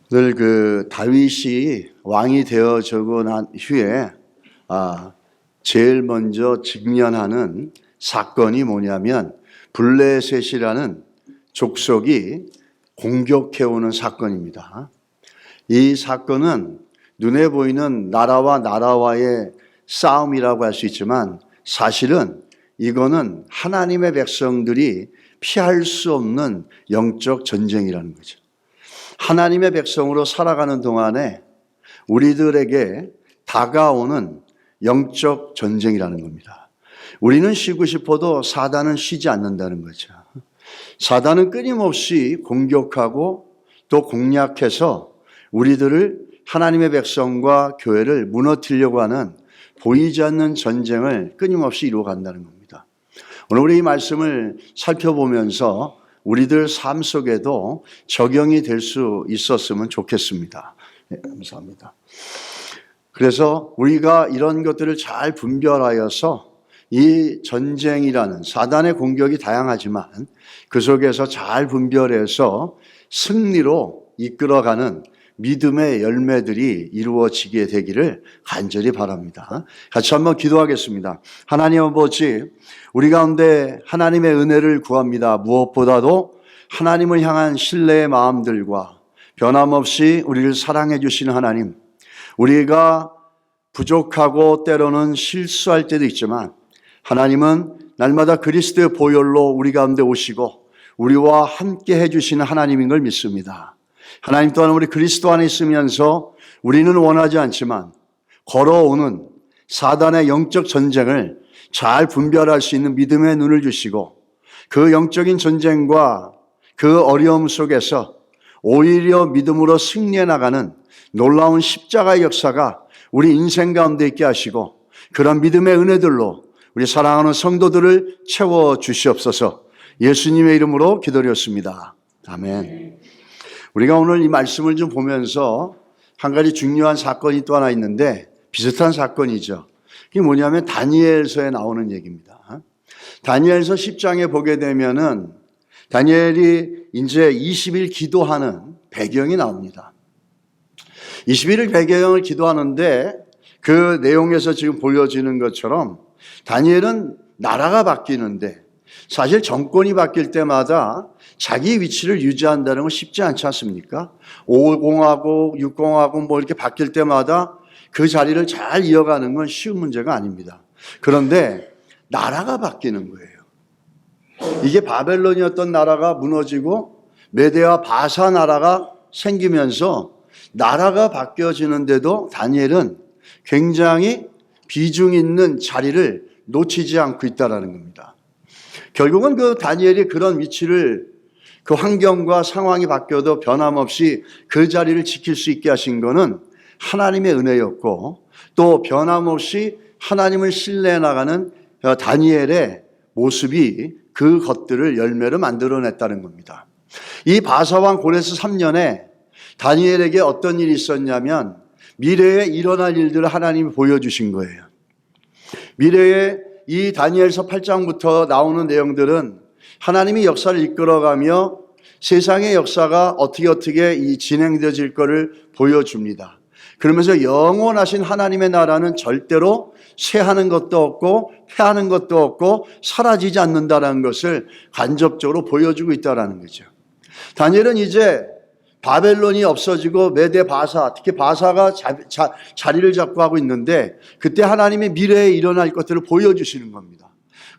늘 다윗이 왕이 되어지고 난 후에 제일 먼저 직면하는 사건이 뭐냐면 블레셋이라는 족속이 공격해오는 사건입니다. 이 사건은 눈에 보이는 나라와 나라와의 싸움이라고 할 수 있지만 사실은 이거는 하나님의 백성들이 피할 수 없는 영적 전쟁이라는 거죠. 하나님의 백성으로 살아가는 동안에 우리들에게 다가오는 영적 전쟁이라는 겁니다. 우리는 쉬고 싶어도 사단은 쉬지 않는다는 거죠. 사단은 끊임없이 공격하고 또 공략해서 우리들을 하나님의 백성과 교회를 무너뜨리려고 하는 보이지 않는 전쟁을 끊임없이 이루어간다는 겁니다. 오늘 우리 이 말씀을 살펴보면서 우리들 삶 속에도 적용이 될 수 있었으면 좋겠습니다. 네, 감사합니다. 그래서 우리가 이런 것들을 잘 분별하여서 이 전쟁이라는 사단의 공격이 다양하지만 그 속에서 잘 분별해서 승리로 이끌어가는 믿음의 열매들이 이루어지게 되기를 간절히 바랍니다. 같이 한번 기도하겠습니다. 하나님 아버지, 우리 가운데 하나님의 은혜를 구합니다. 무엇보다도 하나님을 향한 신뢰의 마음들과 변함없이 우리를 사랑해 주시는 하나님, 우리가 부족하고 때로는 실수할 때도 있지만 하나님은 날마다 그리스도의 보혈로 우리 가운데 오시고 우리와 함께 해주시는 하나님인 걸 믿습니다. 하나님 또한 우리 그리스도 안에 있으면서 우리는 원하지 않지만 걸어오는 사단의 영적 전쟁을 잘 분별할 수 있는 믿음의 눈을 주시고 그 영적인 전쟁과 그 어려움 속에서 오히려 믿음으로 승리해 나가는 놀라운 십자가의 역사가 우리 인생 가운데 있게 하시고 그런 믿음의 은혜들로 우리 사랑하는 성도들을 채워 주시옵소서. 예수님의 이름으로 기도드렸습니다. 아멘. 우리가 오늘 이 말씀을 좀 보면서 한 가지 중요한 사건이 또 하나 있는데 비슷한 사건이죠. 그게 뭐냐면 다니엘서에 나오는 얘기입니다. 다니엘서 10장에 보게 되면은 다니엘이 이제 20일 기도하는 배경이 나옵니다. 20일 배경을 기도하는데 그 내용에서 지금 보여지는 것처럼 다니엘은 나라가 바뀌는데 사실 정권이 바뀔 때마다 자기 위치를 유지한다는 건 쉽지 않지 않습니까? 5공화국, 6공화국 뭐 이렇게 바뀔 때마다 그 자리를 잘 이어가는 건 쉬운 문제가 아닙니다. 그런데 나라가 바뀌는 거예요. 이게 바벨론이었던 나라가 무너지고 메대와 바사 나라가 생기면서 나라가 바뀌어지는데도 다니엘은 굉장히 비중 있는 자리를 놓치지 않고 있다는 겁니다. 결국은 그 다니엘이 그런 위치를 그 환경과 상황이 바뀌어도 변함없이 그 자리를 지킬 수 있게 하신 것은 하나님의 은혜였고 또 변함없이 하나님을 신뢰해 나가는 다니엘의 모습이 그 것들을 열매로 만들어냈다는 겁니다. 이 바사왕 고레스 3년에 다니엘에게 어떤 일이 있었냐면 미래에 일어날 일들을 하나님이 보여주신 거예요. 미래에 이 다니엘서 8장부터 나오는 내용들은 하나님이 역사를 이끌어가며 세상의 역사가 어떻게 이 진행되어질 것을 보여줍니다. 그러면서 영원하신 하나님의 나라는 절대로 쇠하는 것도 없고 패하는 것도 없고 사라지지 않는다는 것을 간접적으로 보여주고 있다는 거죠. 다니엘은 이제 바벨론이 없어지고 메대 바사, 특히 바사가 자리를 잡고 하고 있는데 그때 하나님의 미래에 일어날 것들을 보여주시는 겁니다.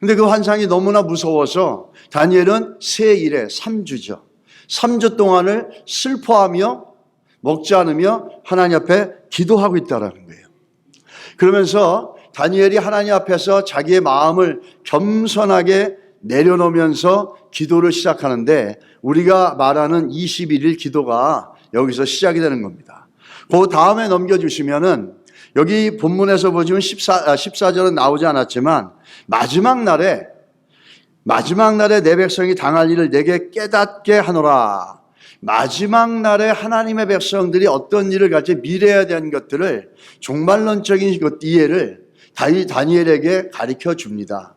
근데 그 환상이 너무나 무서워서 다니엘은 새 일에 3주죠. 3주 동안을 슬퍼하며 먹지 않으며 하나님 앞에 기도하고 있다는 거예요. 그러면서 다니엘이 하나님 앞에서 자기의 마음을 겸손하게 내려놓으면서 기도를 시작하는데 우리가 말하는 21일 기도가 여기서 시작이 되는 겁니다. 그 다음에 넘겨주시면은 여기 본문에서 보시면 14절은 나오지 않았지만 마지막 날에 내 백성이 당할 일을 내게 깨닫게 하노라. 마지막 날에 하나님의 백성들이 어떤 일을 갈지 미래에 대한 것들을 종말론적인 이해를 다니엘에게 가르쳐 줍니다.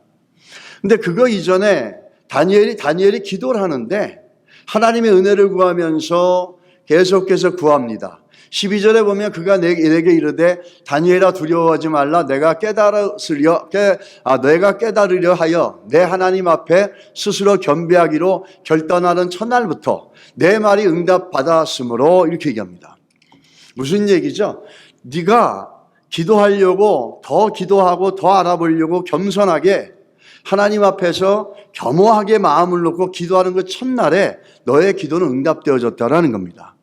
근데 그거 이전에 다니엘이 기도를 하는데 하나님의 은혜를 구하면서 계속해서 구합니다. 12절에 보면 그가 내게 이르되 다니엘아 두려워하지 말라. 내가 깨달으려 하여 내 하나님 앞에 스스로 겸비하기로 결단하는 첫날부터 내 말이 응답받았으므로, 이렇게 얘기합니다. 무슨 얘기죠? 네가 기도하려고, 더 기도하고 더 알아보려고 겸손하게 하나님 앞에서 겸허하게 마음을 놓고 기도하는 그 첫날에 너의 기도는 응답되어졌다라는 겁니다.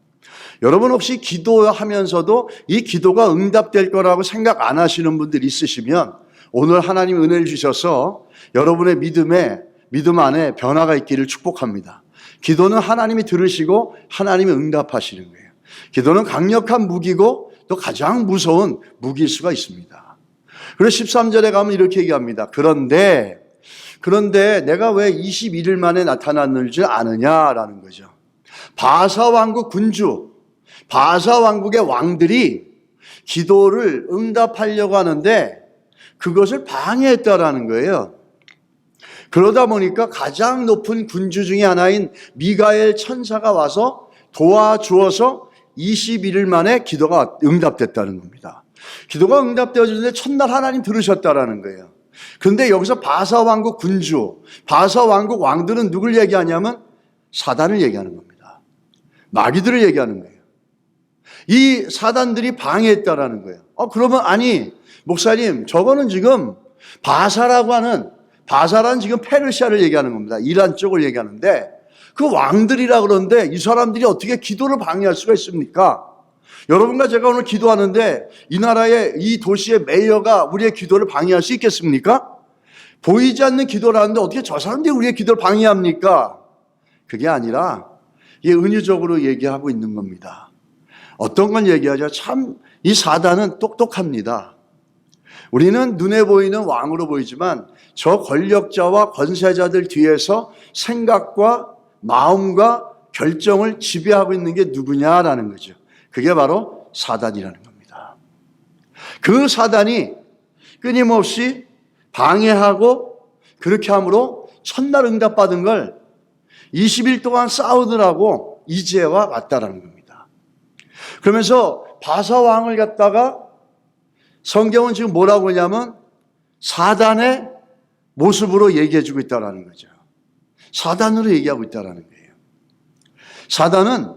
여러분 혹시 기도하면서도 이 기도가 응답될 거라고 생각 안 하시는 분들 있으시면 오늘 하나님 은혜를 주셔서 여러분의 믿음 안에 변화가 있기를 축복합니다. 기도는 하나님이 들으시고 하나님이 응답하시는 거예요. 기도는 강력한 무기고 또 가장 무서운 무기일 수가 있습니다. 그래서 13절에 가면 이렇게 얘기합니다. 그런데 내가 왜 21일 만에 나타났는지 아느냐라는 거죠. 바사 왕국 군주, 바사 왕국의 왕들이 기도를 응답하려고 하는데 그것을 방해했다라는 거예요. 그러다 보니까 가장 높은 군주 중에 하나인 미가엘 천사가 와서 도와주어서 21일 만에 기도가 응답됐다는 겁니다. 기도가 응답되어지는데 첫날 하나님 들으셨다라는 거예요. 그런데 여기서 바사 왕국 군주, 바사 왕국 왕들은 누굴 얘기하냐면 사단을 얘기하는 겁니다. 마귀들을 얘기하는 거예요. 이 사단들이 방해했다라는 거예요. 그러면 아니 목사님, 저거는 지금 바사라는 지금 페르시아를 얘기하는 겁니다. 이란 쪽을 얘기하는데 그 왕들이라 그러는데 이 사람들이 어떻게 기도를 방해할 수가 있습니까? 여러분과 제가 오늘 기도하는데 이 나라의 이 도시의 메이어가 우리의 기도를 방해할 수 있겠습니까? 보이지 않는 기도를 하는데 어떻게 저 사람들이 우리의 기도를 방해합니까? 그게 아니라 이게 은유적으로 얘기하고 있는 겁니다. 어떤 건 얘기하죠? 참 이 사단은 똑똑합니다. 우리는 눈에 보이는 왕으로 보이지만 저 권력자와 권세자들 뒤에서 생각과 마음과 결정을 지배하고 있는 게 누구냐라는 거죠. 그게 바로 사단이라는 겁니다. 그 사단이 끊임없이 방해하고 그렇게 함으로 첫날 응답받은 걸 20일 동안 싸우느라고 이제와 왔다라는 겁니다. 그러면서 바사 왕을 갖다가 성경은 지금 뭐라고 하냐면 사단의 모습으로 얘기해주고 있다는 거죠. 사단으로 얘기하고 있다는 거예요. 사단은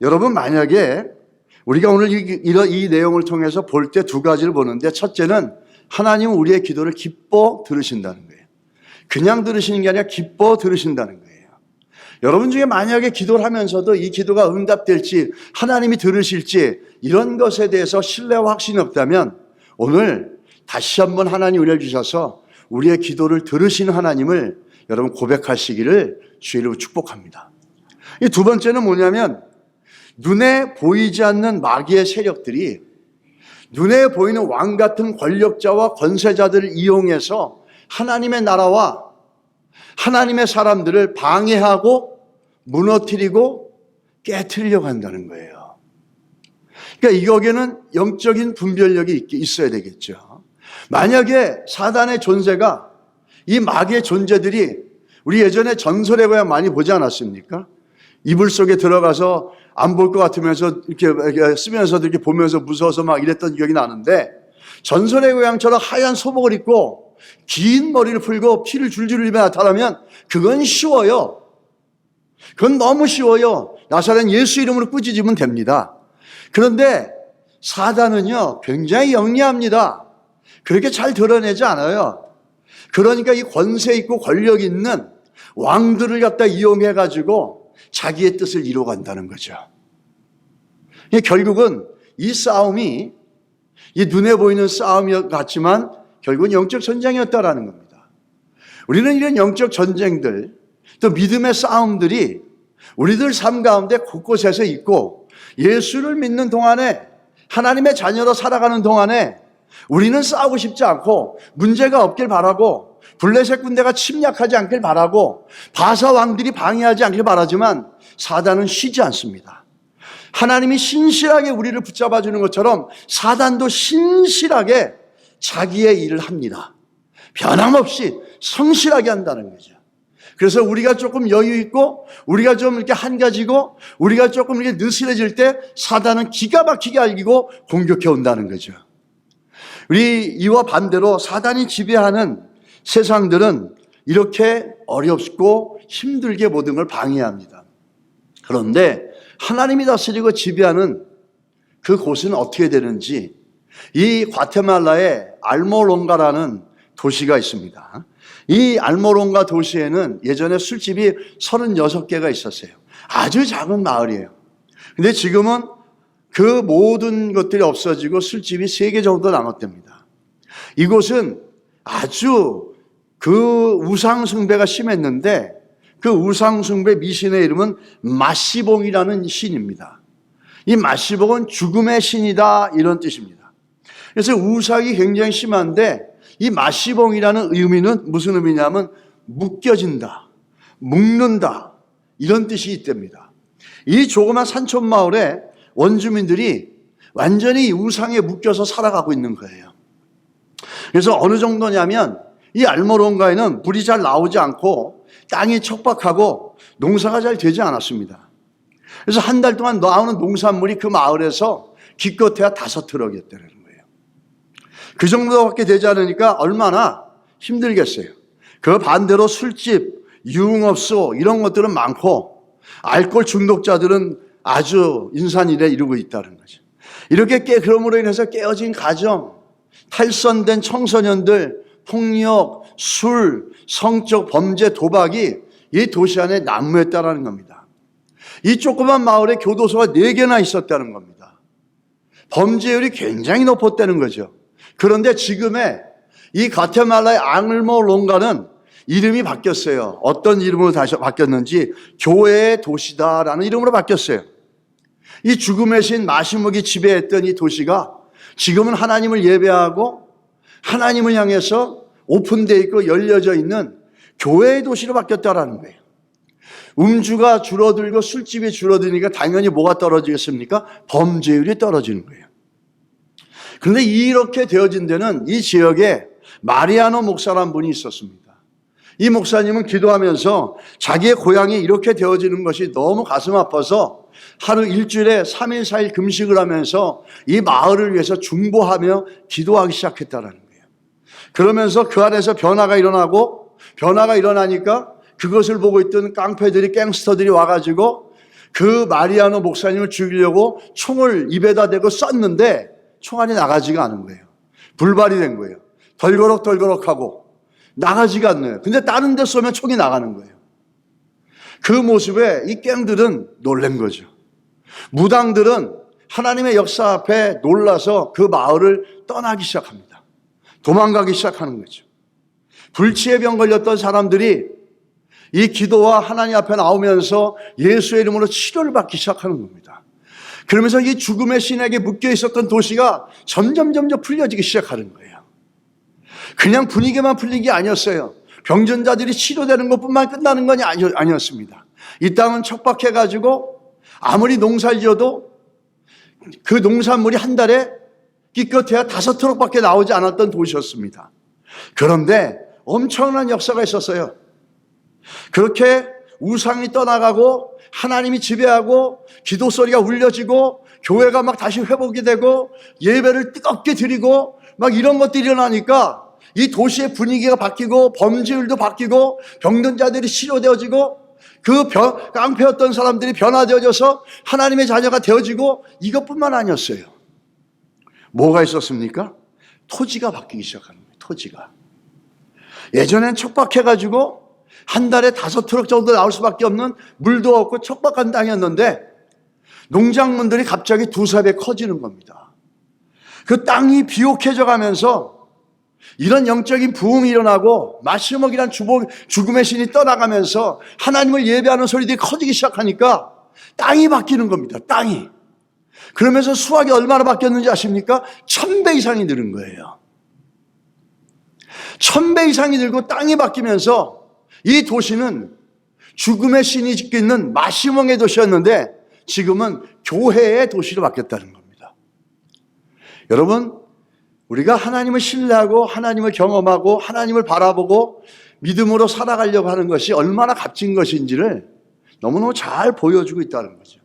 여러분 만약에 우리가 오늘 이 내용을 통해서 볼 때 두 가지를 보는데 첫째는 하나님은 우리의 기도를 기뻐 들으신다는 거예요. 그냥 들으시는 게 아니라 기뻐 들으신다는 거예요. 여러분 중에 만약에 기도를 하면서도 이 기도가 응답될지 하나님이 들으실지 이런 것에 대해서 신뢰와 확신이 없다면 오늘 다시 한번 하나님 은혜를 주셔서 우리의 기도를 들으시는 하나님을 여러분 고백하시기를 주의로 축복합니다. 이 두 번째는 뭐냐면 눈에 보이지 않는 마귀의 세력들이 눈에 보이는 왕 같은 권력자와 권세자들을 이용해서 하나님의 나라와 하나님의 사람들을 방해하고 무너뜨리고 깨트리려고 한다는 거예요. 그러니까 여기에는 영적인 분별력이 있어야 되겠죠. 만약에 사단의 존재가 이 마귀의 존재들이 우리 예전에 전설의 고향 많이 보지 않았습니까? 이불 속에 들어가서 안 볼 것 같으면서 이렇게 쓰면서도 이렇게 보면서 무서워서 막 이랬던 기억이 나는데 전설의 고향처럼 하얀 소복을 입고 긴 머리를 풀고 피를 줄줄 흘리며 나타나면 그건 쉬워요. 그건 너무 쉬워요. 나사렛 예수 이름으로 꾸짖으면 됩니다. 그런데 사단은요 굉장히 영리합니다. 그렇게 잘 드러내지 않아요. 그러니까 이 권세 있고 권력 있는 왕들을 갖다 이용해가지고 자기의 뜻을 이루어간다는 거죠. 결국은 이 싸움이 이 눈에 보이는 싸움이 같지만 결국은 영적 전쟁이었다라는 겁니다. 우리는 이런 영적 전쟁들 또 믿음의 싸움들이 우리들 삶 가운데 곳곳에서 있고 예수를 믿는 동안에 하나님의 자녀로 살아가는 동안에 우리는 싸우고 싶지 않고 문제가 없길 바라고 블레셋 군대가 침략하지 않길 바라고 바사 왕들이 방해하지 않길 바라지만 사단은 쉬지 않습니다. 하나님이 신실하게 우리를 붙잡아 주는 것처럼 사단도 신실하게 자기의 일을 합니다. 변함없이 성실하게 한다는 거죠. 그래서 우리가 조금 여유 있고 우리가 좀 이렇게 한가지고 우리가 조금 이렇게 느슨해질 때 사단은 기가 막히게 알고 공격해 온다는 거죠. 우리 이와 반대로 사단이 지배하는 세상들은 이렇게 어렵고 힘들게 모든 걸 방해합니다. 그런데 하나님이 다스리고 지배하는 그 곳은 어떻게 되는지, 이 과테말라에 알모롱가라는 도시가 있습니다. 이 알모롱가 도시에는 예전에 술집이 36개가 있었어요. 아주 작은 마을이에요. 근데 지금은 그 모든 것들이 없어지고 술집이 3개 정도 남았답니다. 이곳은 아주 그 우상숭배가 심했는데 그 우상숭배 미신의 이름은 마시봉이라는 신입니다. 이 마시봉은 죽음의 신이다 이런 뜻입니다. 그래서 우상이 굉장히 심한데 이 마시봉이라는 의미는 무슨 의미냐면 묶여진다, 묶는다 이런 뜻이 있답니다. 이 조그만 산촌 마을에 원주민들이 완전히 우상에 묶여서 살아가고 있는 거예요. 그래서 어느 정도냐면 이 알모롱가에는 물이 잘 나오지 않고 땅이 척박하고 농사가 잘 되지 않았습니다. 그래서 한 달 동안 나오는 농산물이 그 마을에서 기껏해야 5트럭이었다는 거예요. 그 정도밖에 되지 않으니까 얼마나 힘들겠어요. 그 반대로 술집, 유흥업소 이런 것들은 많고 알코올 중독자들은 아주 인산일에 이루고 있다는 거죠. 이렇게 그럼으로 인해서 깨어진 가정, 탈선된 청소년들, 폭력, 술, 성적 범죄, 도박이 이 도시 안에 난무했다는 겁니다. 이 조그만 마을에 교도소가 4개나 있었다는 겁니다. 범죄율이 굉장히 높았다는 거죠. 그런데 지금의 이 과테말라의 알모롱가는 이름이 바뀌었어요. 어떤 이름으로 다시 바뀌었는지 교회의 도시다라는 이름으로 바뀌었어요. 이 죽음의 신 마시목이 지배했던 이 도시가 지금은 하나님을 예배하고 하나님을 향해서 오픈되어 있고 열려져 있는 교회의 도시로 바뀌었다라는 거예요. 음주가 줄어들고 술집이 줄어드니까 당연히 뭐가 떨어지겠습니까? 범죄율이 떨어지는 거예요. 그런데 이렇게 되어진 데는 이 지역에 마리아노 목사라는 분이 있었습니다. 이 목사님은 기도하면서 자기의 고향이 이렇게 되어지는 것이 너무 가슴 아파서 하루 일주일에 3일 4일 금식을 하면서 이 마을을 위해서 중보하며 기도하기 시작했다는 거예요. 그러면서 그 안에서 변화가 일어나니까 그것을 보고 있던 깡패들이, 갱스터들이 와가지고 그 마리아노 목사님을 죽이려고 총을 입에다 대고 쐈는데 총알이 나가지가 않은 거예요. 불발이 된 거예요. 덜거럭덜거럭하고 나가지가 않네요. 근데 다른 데 쏘면 총이 나가는 거예요. 그 모습에 이 갱들은 놀란 거죠. 무당들은 하나님의 역사 앞에 놀라서 그 마을을 떠나기 시작합니다. 도망가기 시작하는 거죠. 불치의 병 걸렸던 사람들이 이 기도와 하나님 앞에 나오면서 예수의 이름으로 치료를 받기 시작하는 겁니다. 그러면서 이 죽음의 신에게 묶여 있었던 도시가 점점 풀려지기 시작하는 거예요. 그냥 분위기만 풀린 게 아니었어요. 병전자들이 치료되는 것뿐만 끝나는 건 아니었습니다. 이 땅은 척박해가지고 아무리 농사를 지어도 그 농산물이 한 달에 기껏해야 5트럭밖에 나오지 않았던 도시였습니다. 그런데 엄청난 역사가 있었어요. 그렇게 우상이 떠나가고 하나님이 지배하고 기도 소리가 울려지고 교회가 막 다시 회복이 되고 예배를 뜨겁게 드리고 막 이런 것들이 일어나니까 이 도시의 분위기가 바뀌고 범죄율도 바뀌고 병든 자들이 치료되어지고 그 깡패였던 사람들이 변화되어져서 하나님의 자녀가 되어지고 이것뿐만 아니었어요. 뭐가 있었습니까? 토지가 바뀌기 시작하는 거예요. 토지가. 예전엔 척박해가지고 한 달에 5트럭 정도 나올 수밖에 없는 물도 없고 척박한 땅이었는데 농작물들이 갑자기 2-3배 커지는 겁니다. 그 땅이 비옥해져 가면서 이런 영적인 부흥이 일어나고 마시목이란 죽음의 신이 떠나가면서 하나님을 예배하는 소리들이 커지기 시작하니까 땅이 바뀌는 겁니다. 땅이. 그러면서 수확이 얼마나 바뀌었는지 아십니까? 1000배 이상이 늘은 거예요. 1000배 이상이 늘고 땅이 바뀌면서 이 도시는 죽음의 신이 짓고 있는 마시몽의 도시였는데 지금은 교회의 도시로 바뀌었다는 겁니다. 여러분, 우리가 하나님을 신뢰하고 하나님을 경험하고 하나님을 바라보고 믿음으로 살아가려고 하는 것이 얼마나 값진 것인지를 너무너무 잘 보여주고 있다는 거죠.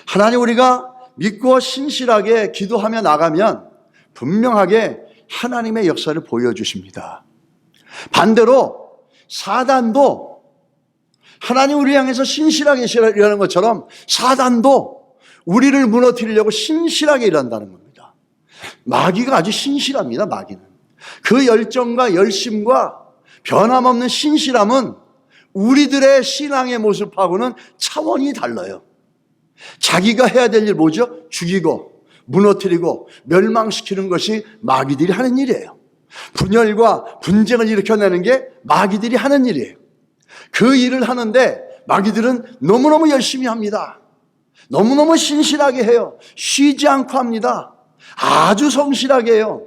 하나님, 우리가 믿고 신실하게 기도하며 나가면 분명하게 하나님의 역사를 보여주십니다. 반대로 사단도 하나님 우리 향해서 신실하게 일하는 것처럼 사단도 우리를 무너뜨리려고 신실하게 일한다는 겁니다. 마귀가 아주 신실합니다. 마귀는 그 열정과 열심과 변함없는 신실함은 우리들의 신앙의 모습하고는 차원이 달라요. 자기가 해야 될 일 뭐죠? 죽이고 무너뜨리고 멸망시키는 것이 마귀들이 하는 일이에요. 분열과 분쟁을 일으켜내는 게 마귀들이 하는 일이에요. 그 일을 하는데 마귀들은 너무너무 열심히 합니다. 너무너무 신실하게 해요. 쉬지 않고 합니다. 아주 성실하게 해요.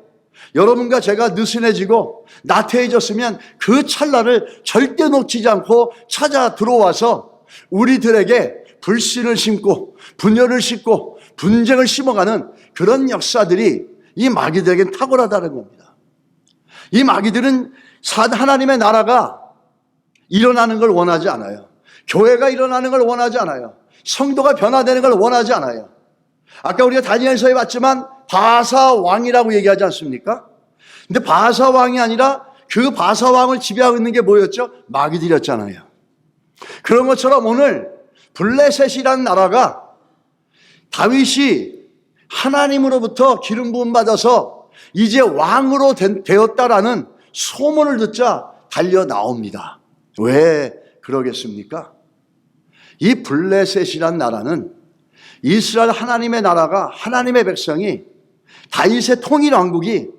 여러분과 제가 느슨해지고 나태해졌으면 그 찰나를 절대 놓치지 않고 찾아 들어와서 우리들에게 불신을 심고 분열을 심고 분쟁을 심어가는 그런 역사들이 이 마귀들에겐 탁월하다는 겁니다. 이 마귀들은 하나님의 나라가 일어나는 걸 원하지 않아요. 교회가 일어나는 걸 원하지 않아요. 성도가 변화되는 걸 원하지 않아요. 아까 우리가 다니엘서에 봤지만 바사 왕이라고 얘기하지 않습니까? 근데 바사 왕이 아니라 그 바사 왕을 지배하고 있는 게 뭐였죠? 마귀들이었잖아요. 그런 것처럼 오늘 블레셋이라는 나라가 다윗이 하나님으로부터 기름 부음 받아서 이제 왕으로 되었다라는 소문을 듣자 달려 나옵니다. 왜 그러겠습니까? 이 블레셋이라는 나라는 이스라엘 하나님의 나라가, 하나님의 백성이 다윗의 통일 왕국이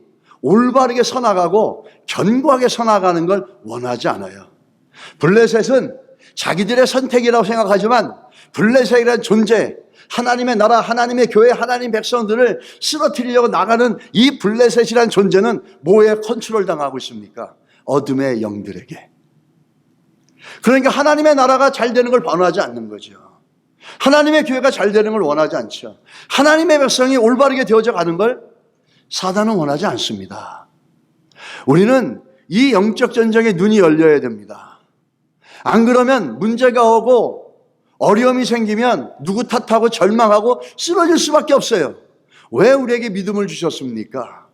올바르게 서나가고 견고하게 서나가는 걸 원하지 않아요. 블레셋은 자기들의 선택이라고 생각하지만 블레셋이라는 존재, 하나님의 나라, 하나님의 교회, 하나님 백성들을 쓰러뜨리려고 나가는 이 블레셋이라는 존재는 뭐에 컨트롤 당하고 있습니까? 어둠의 영들에게. 그러니까 하나님의 나라가 잘 되는 걸 원하지 않는 거죠. 하나님의 교회가 잘 되는 걸 원하지 않죠. 하나님의 백성이 올바르게 되어져 가는 걸 사단은 원하지 않습니다. 우리는 이 영적 전쟁에 눈이 열려야 됩니다. 안 그러면 문제가 오고 어려움이 생기면 누구 탓하고 절망하고 쓰러질 수밖에 없어요. 왜 우리에게 믿음을 주셨습니까?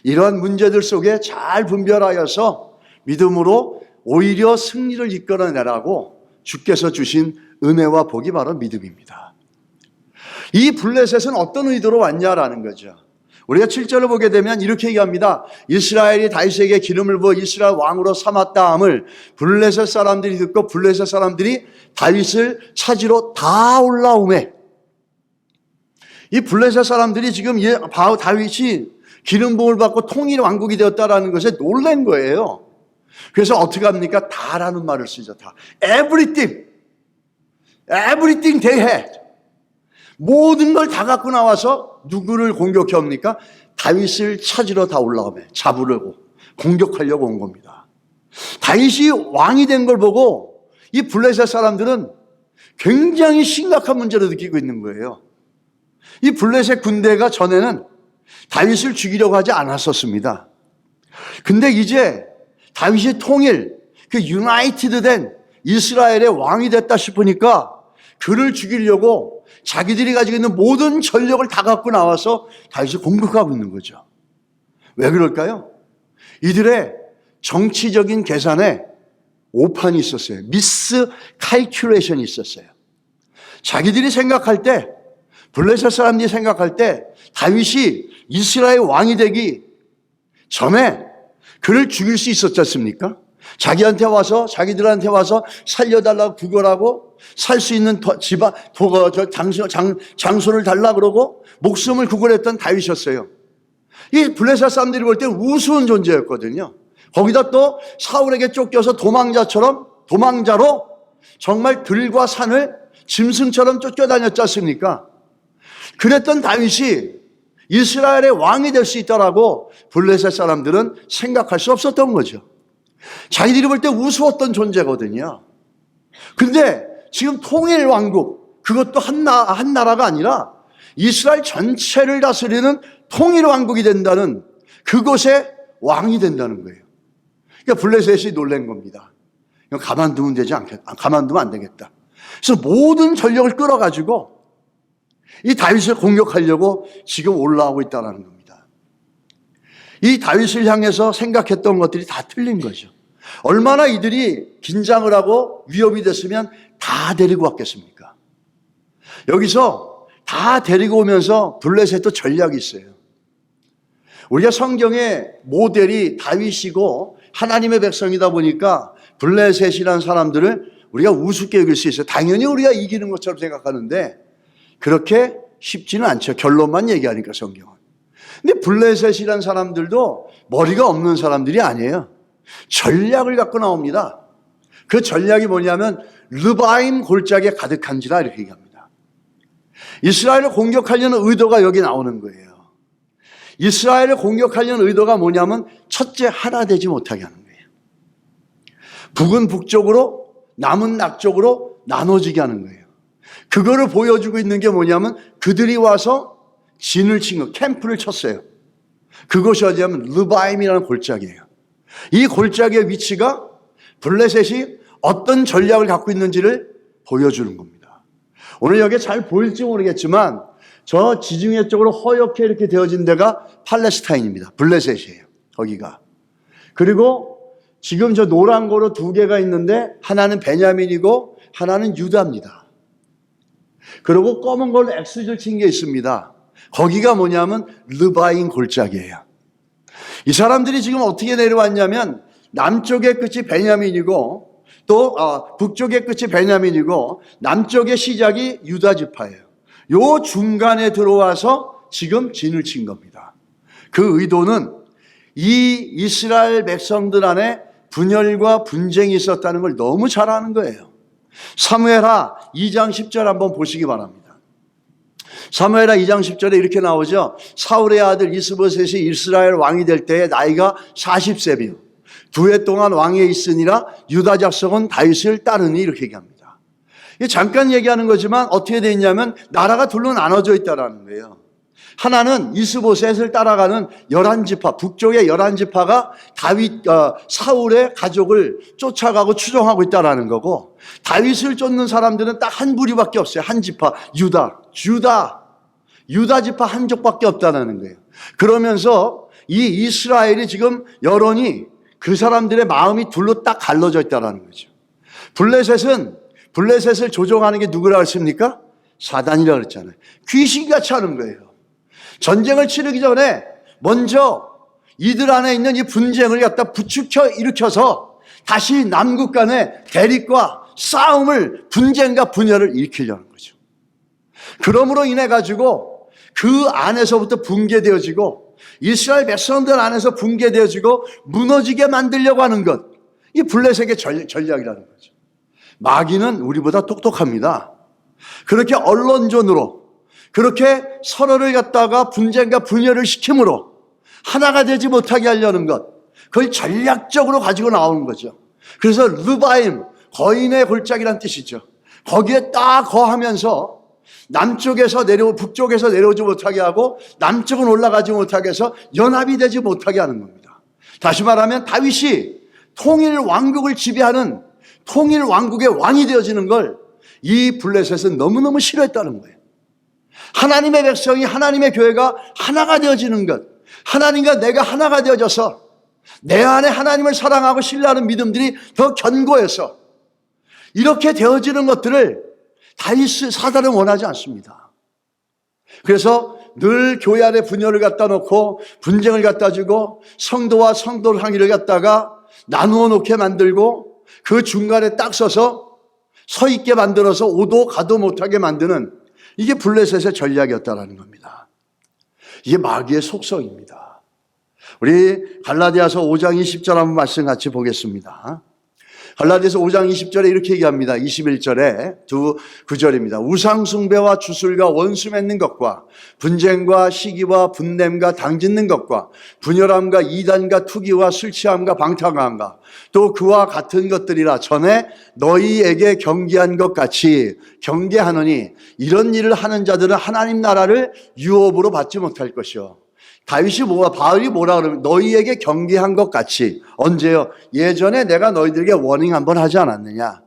이러한 문제들 속에 잘 분별하여서 믿음으로 오히려 승리를 이끌어내라고 주께서 주신 은혜와 복이 바로 믿음입니다. 이 블레셋은 어떤 의도로 왔냐라는 거죠. 우리가 7절을 보게 되면 이렇게 얘기합니다. 이스라엘이 다윗에게 기름을 부어 이스라엘 왕으로 삼았다 함을 블레셋 사람들이 듣고 블레셋 사람들이 다윗을 찾으러 다 올라오매. 이 블레셋 사람들이 지금 다윗이 기름 부음을 받고 통일 왕국이 되었다라는 것에 놀란 거예요. 그래서 어떻게 합니까? 다라는 말을 쓰죠. 다. Everything they had. 모든 걸 다 갖고 나와서 누구를 공격해 옵니까? 다윗을 찾으러 다 올라오면 잡으려고 공격하려고 온 겁니다. 다윗이 왕이 된 걸 보고 이 블레셋 사람들은 굉장히 심각한 문제를 느끼고 있는 거예요. 이 블레셋 군대가 전에는 다윗을 죽이려고 하지 않았었습니다. 근데 이제 다윗이 통일, 그 유나이티드 된 이스라엘의 왕이 됐다 싶으니까 그를 죽이려고 자기들이 가지고 있는 모든 전력을 다 갖고 나와서 다윗을 공격하고 있는 거죠. 왜 그럴까요? 이들의 정치적인 계산에 오판이 있었어요. 미스 칼큘레이션이 있었어요. 자기들이 생각할 때, 블레셋 사람들이 생각할 때 다윗이 이스라엘 왕이 되기 전에 그를 죽일 수 있었지 않습니까? 자기들한테 와서 살려달라고 구걸하고 살 수 있는 장소를 달라 그러고 목숨을 구걸했던 다윗이었어요. 이 블레셋 사람들이 볼 때 우스운 존재였거든요. 거기다 또 사울에게 쫓겨서 도망자로 정말 들과 산을 짐승처럼 쫓겨다녔지 않습니까? 그랬던 다윗이 이스라엘의 왕이 될 수 있다라고 블레셋 사람들은 생각할 수 없었던 거죠. 자기들이 볼 때 우스웠던 존재거든요. 근데 지금 통일 왕국, 그것도 한 나라가 아니라 이스라엘 전체를 다스리는 통일 왕국이 된다는, 그곳에 왕이 된다는 거예요. 그러니까 블레셋이 놀란 겁니다. 이거 가만두면 가만두면 안 되겠다. 그래서 모든 전력을 끌어가지고 이 다윗을 공격하려고 지금 올라오고 있다는 겁니다. 이 다윗을 향해서 생각했던 것들이 다 틀린 거죠. 얼마나 이들이 긴장을 하고 위협이 됐으면 다 데리고 왔겠습니까? 여기서 다 데리고 오면서 블레셋도 전략이 있어요. 우리가 성경의 모델이 다윗이고 하나님의 백성이다 보니까 블레셋이라는 사람들을 우리가 우습게 여길 수 있어요. 당연히 우리가 이기는 것처럼 생각하는데 그렇게 쉽지는 않죠. 결론만 얘기하니까 성경은. 근데 블레셋이라는 사람들도 머리가 없는 사람들이 아니에요. 전략을 갖고 나옵니다. 그 전략이 뭐냐면 르바임 골짜기에 가득한지라 이렇게 얘기합니다. 이스라엘을 공격하려는 의도가 여기 나오는 거예요. 이스라엘을 공격하려는 의도가 뭐냐면 첫째 하나 되지 못하게 하는 거예요. 북은 북쪽으로 남은 남쪽으로 나눠지게 하는 거예요. 그거를 보여주고 있는 게 뭐냐면 그들이 와서 진을 친 거, 캠프를 쳤어요. 그것이 어디냐면 르바임이라는 골짜기예요. 이 골짜기의 위치가 블레셋이 어떤 전략을 갖고 있는지를 보여주는 겁니다. 오늘 여기에 잘 보일지 모르겠지만 저 지중해 쪽으로 허옇게 이렇게 되어진 데가 팔레스타인입니다. 블레셋이에요. 거기가. 그리고 지금 저 노란 거로 두 개가 있는데 하나는 베냐민이고 하나는 유다입니다. 그리고 검은 걸로 X줄 친 게 있습니다. 거기가 뭐냐면 르바임 골짜기예요. 이 사람들이 지금 어떻게 내려왔냐면 남쪽의 끝이 베냐민이고 또 북쪽의 끝이 베냐민이고 남쪽의 시작이 유다 지파예요. 요 중간에 들어와서 지금 진을 친 겁니다. 그 의도는 이 이스라엘 백성들 안에 분열과 분쟁이 있었다는 걸 너무 잘 아는 거예요. 사무엘하 2장 10절 한번 보시기 바랍니다. 사무엘하 2장 10절에 이렇게 나오죠. 사울의 아들 이스보셋이 이스라엘 왕이 될 때에 나이가 40세며 2해 동안 왕위에 있으니라 유다 자손은 다윗을 따르니 이렇게 얘기합니다. 잠깐 얘기하는 거지만 어떻게 되어 있냐면 나라가 둘로 나눠져 있다는 거예요. 하나는 이스보셋을 따라가는 11지파, 북쪽의 11지파가 사울의 가족을 쫓아가고 추종하고 있다는 거고 다윗을 쫓는 사람들은 딱 한 부류밖에 없어요. 한 지파, 유다 지파 한족밖에 없다는 거예요. 그러면서 이 이스라엘이 지금 여론이 그 사람들의 마음이 둘로 딱 갈라져 있다는 거죠. 블레셋을 조종하는 게 누구라고 했습니까? 사단이라고 그랬잖아요. 귀신같이 하는 거예요. 전쟁을 치르기 전에 먼저 이들 안에 있는 이 분쟁을 갖다 부추겨 일으켜서 다시 남국 간의 대립과 싸움을, 분쟁과 분열을 일으키려는 거죠. 그러므로 인해 가지고 그 안에서부터 붕괴되어지고 이스라엘 백성들 안에서 붕괴되어지고 무너지게 만들려고 하는 것, 이 블레셋의 전략이라는 거죠. 마귀는 우리보다 똑똑합니다. 그렇게 언론전으로 그렇게 서로를 갖다가 분쟁과 분열을 시킴으로 하나가 되지 못하게 하려는 것, 그걸 전략적으로 가지고 나오는 거죠. 그래서 르바임, 거인의 골짜기란 뜻이죠. 거기에 딱 거하면서 남쪽에서 북쪽에서 내려오지 못하게 하고 남쪽은 올라가지 못하게 해서 연합이 되지 못하게 하는 겁니다. 다시 말하면 다윗이 통일 왕국을 지배하는 통일 왕국의 왕이 되어지는 걸 이 블레셋은 너무너무 싫어했다는 거예요. 하나님의 백성이, 하나님의 교회가 하나가 되어지는 것, 하나님과 내가 하나가 되어져서 내 안에 하나님을 사랑하고 신뢰하는 믿음들이 더 견고해서 이렇게 되어지는 것들을 사단은 원하지 않습니다. 그래서 늘 교회 안에 분열을 갖다 놓고 분쟁을 갖다 주고 성도와 성도 항의를 갖다가 나누어 놓게 만들고 그 중간에 딱 서서 서 있게 만들어서 오도 가도 못하게 만드는, 이게 블레셋의 전략이었다는 겁니다. 이게 마귀의 속성입니다. 우리 갈라디아서 5장 20절 한번 말씀 같이 보겠습니다. 갈라디아서 5장 20절에 이렇게 얘기합니다. 21절에 두 구절입니다. 우상숭배와 주술과 원수 맺는 것과 분쟁과 시기와 분냄과 당짓는 것과 분열함과 이단과 투기와 술 취함과 방탕함과 또 그와 같은 것들이라 전에 너희에게 경계한 것 같이 경계하노니 이런 일을 하는 자들은 하나님 나라를 유업으로 받지 못할 것이요 바울이 뭐라 그러면 너희에게 경계한 것 같이. 언제요? 예전에 내가 너희들에게 워닝 한번 하지 않았느냐.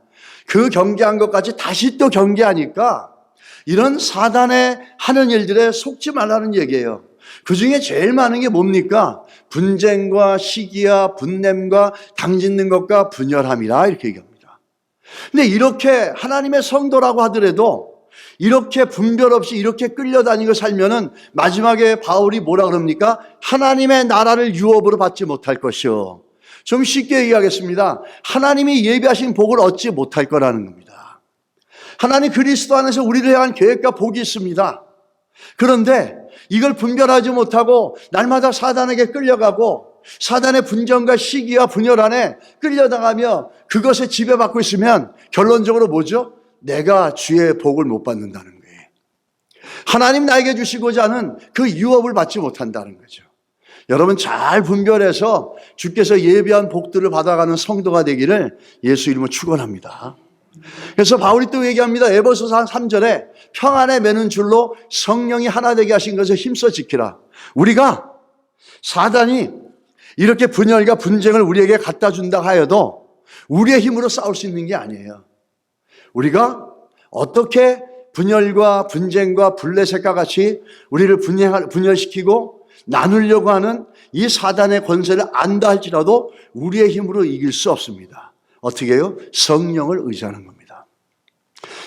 그 경계한 것 같이 다시 또 경계하니까 이런 사단의 하는 일들에 속지 말라는 얘기예요. 그 중에 제일 많은 게 뭡니까? 분쟁과 시기와 분냄과 당짓는 것과 분열함이라 이렇게 얘기합니다. 근데 이렇게 하나님의 성도라고 하더라도 이렇게 분별 없이 이렇게 끌려다니고 살면은 마지막에 바울이 뭐라 그럽니까? 하나님의 나라를 유업으로 받지 못할 것이요. 좀 쉽게 얘기하겠습니다. 하나님이 예비하신 복을 얻지 못할 거라는 겁니다. 하나님 그리스도 안에서 우리를 향한 계획과 복이 있습니다. 그런데 이걸 분별하지 못하고 날마다 사단에게 끌려가고 사단의 분쟁과 시기와 분열 안에 끌려다가며 그것에 지배받고 있으면 결론적으로 뭐죠? 내가 주의 복을 못 받는다는 거예요. 하나님 나에게 주시고자 하는 그 유업을 받지 못한다는 거죠. 여러분 잘 분별해서 주께서 예비한 복들을 받아가는 성도가 되기를 예수 이름으로 축원합니다. 그래서 바울이 또 얘기합니다. 에베소서 3절에 평안에 매는 줄로 성령이 하나 되게 하신 것을 힘써 지키라. 우리가 사단이 이렇게 분열과 분쟁을 우리에게 갖다 준다 하여도 우리의 힘으로 싸울 수 있는 게 아니에요. 우리가 어떻게 분열과 분쟁과 블레셋과 같이 우리를 분열시키고 나누려고 하는 이 사단의 권세를 안다 할지라도 우리의 힘으로 이길 수 없습니다. 어떻게 해요? 성령을 의지하는 겁니다.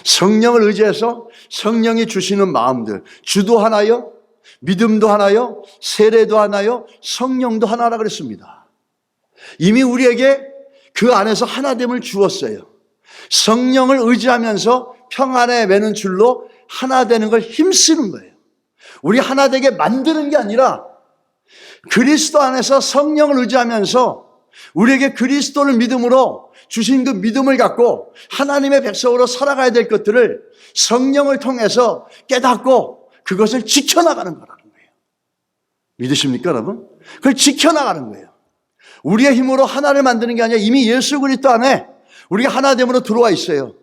성령을 의지해서 성령이 주시는 마음들, 주도 하나요? 믿음도 하나요? 세례도 하나요? 성령도 하나라 그랬습니다. 이미 우리에게 그 안에서 하나됨을 주었어요. 성령을 의지하면서 평안에 매는 줄로 하나 되는 걸 힘쓰는 거예요. 우리 하나 되게 만드는 게 아니라 그리스도 안에서 성령을 의지하면서 우리에게 그리스도를 믿음으로 주신 그 믿음을 갖고 하나님의 백성으로 살아가야 될 것들을 성령을 통해서 깨닫고 그것을 지켜나가는 거라는 거예요. 믿으십니까 여러분? 그걸 지켜나가는 거예요. 우리의 힘으로 하나를 만드는 게 아니라 이미 예수 그리스도 안에 우리가 하나됨으로 들어와 있어요.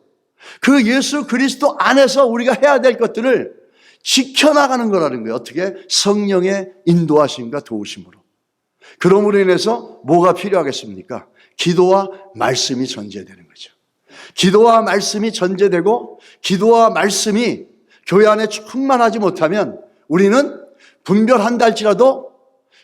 그 예수 그리스도 안에서 우리가 해야 될 것들을 지켜나가는 거라는 거예요. 어떻게? 성령의 인도하심과 도우심으로. 그러므로 인해서 뭐가 필요하겠습니까? 기도와 말씀이 전제되는 거죠. 기도와 말씀이 전제되고 기도와 말씀이 교회 안에 충만하지 못하면 우리는 분별한다 할지라도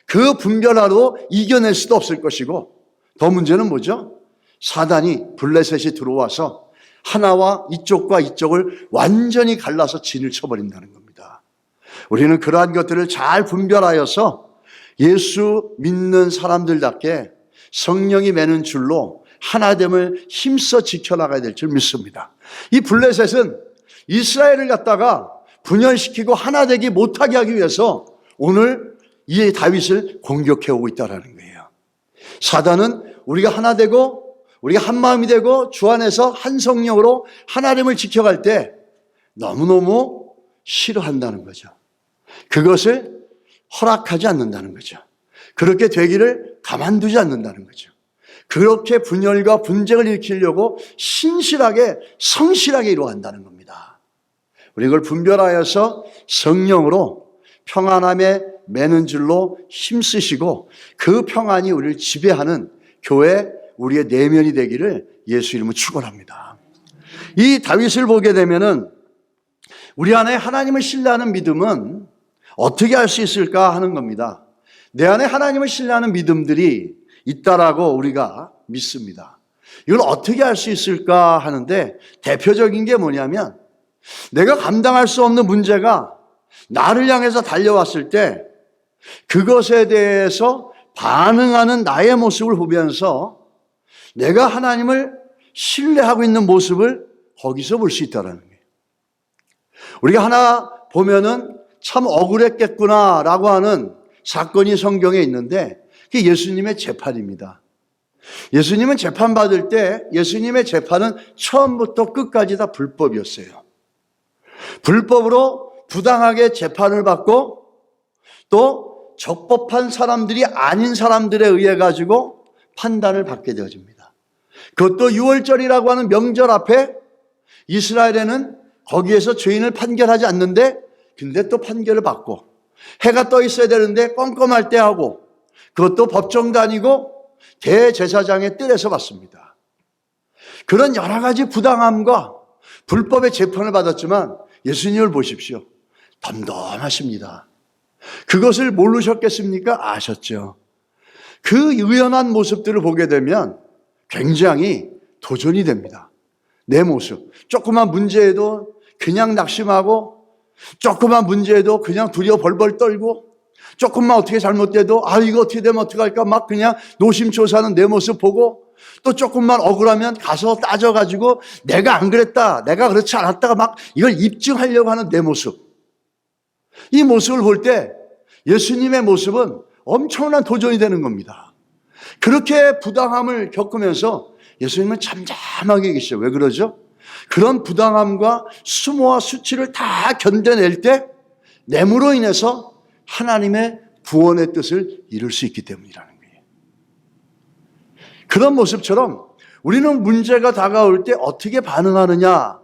그 분별하로 이겨낼 수도 없을 것이고 더 문제는 뭐죠? 사단이 블레셋이 들어와서 하나와 이쪽과 이쪽을 완전히 갈라서 진을 쳐버린다는 겁니다. 우리는 그러한 것들을 잘 분별하여서 예수 믿는 사람들답게 성령이 매는 줄로 하나됨을 힘써 지켜나가야 될 줄 믿습니다. 이 블레셋은 이스라엘을 갖다가 분열시키고 하나 되기 못하게 하기 위해서 오늘 이 다윗을 공격해 오고 있다는 거예요. 사단은 우리가 하나 되고 우리가 한 마음이 되고 주 안에서 한 성령으로 하나됨을 지켜갈 때 너무너무 싫어한다는 거죠. 그것을 허락하지 않는다는 거죠. 그렇게 되기를 가만두지 않는다는 거죠. 그렇게 분열과 분쟁을 일으키려고 신실하게 성실하게 이루어간다는 겁니다. 우리 이걸 분별하여서 성령으로 평안함에 매는 줄로 힘쓰시고 그 평안이 우리를 지배하는 교회 우리의 내면이 되기를 예수 이름으로 축원합니다. 이 다윗을 보게 되면은 우리 안에 하나님을 신뢰하는 믿음은 어떻게 할 수 있을까 하는 겁니다. 내 안에 하나님을 신뢰하는 믿음들이 있다라고 우리가 믿습니다. 이걸 어떻게 할 수 있을까 하는데 대표적인 게 뭐냐면 내가 감당할 수 없는 문제가 나를 향해서 달려왔을 때 그것에 대해서 반응하는 나의 모습을 보면서 내가 하나님을 신뢰하고 있는 모습을 거기서 볼 수 있다는 거예요. 우리가 하나 보면은 참 억울했겠구나라고 하는 사건이 성경에 있는데 그게 예수님의 재판입니다. 예수님은 재판받을 때 예수님의 재판은 처음부터 끝까지 다 불법이었어요. 불법으로 부당하게 재판을 받고 또 적법한 사람들이 아닌 사람들에 의해 가지고 판단을 받게 되어집니다. 그것도 6월절이라고 하는 명절 앞에 이스라엘에는 거기에서 죄인을 판결하지 않는데 근데 또 판결을 받고 해가 떠 있어야 되는데 껌껌할 때 하고, 그것도 법정 다니고 대제사장의 뜰에서 받습니다. 그런 여러 가지 부당함과 불법의 재판을 받았지만 예수님을 보십시오. 덤덤하십니다. 그것을 모르셨겠습니까? 아셨죠. 그 의연한 모습들을 보게 되면 굉장히 도전이 됩니다. 내 모습. 조그만 문제에도 그냥 낙심하고, 조그만 문제에도 그냥 두려워 벌벌 떨고, 조금만 어떻게 잘못돼도 이거 어떻게 되면 어떡할까 막 그냥 노심초사하는 내 모습 보고, 또 조금만 억울하면 가서 따져가지고 내가 안 그랬다, 내가 그렇지 않았다가 막 이걸 입증하려고 하는 내 모습. 이 모습을 볼 때 예수님의 모습은 엄청난 도전이 되는 겁니다. 그렇게 부당함을 겪으면서 예수님은 잠잠하게 계시죠. 왜 그러죠? 그런 부당함과 수모와 수치를 다 견뎌낼 때 냄으로 인해서 하나님의 구원의 뜻을 이룰 수 있기 때문이라는 거예요. 그런 모습처럼 우리는 문제가 다가올 때 어떻게 반응하느냐라고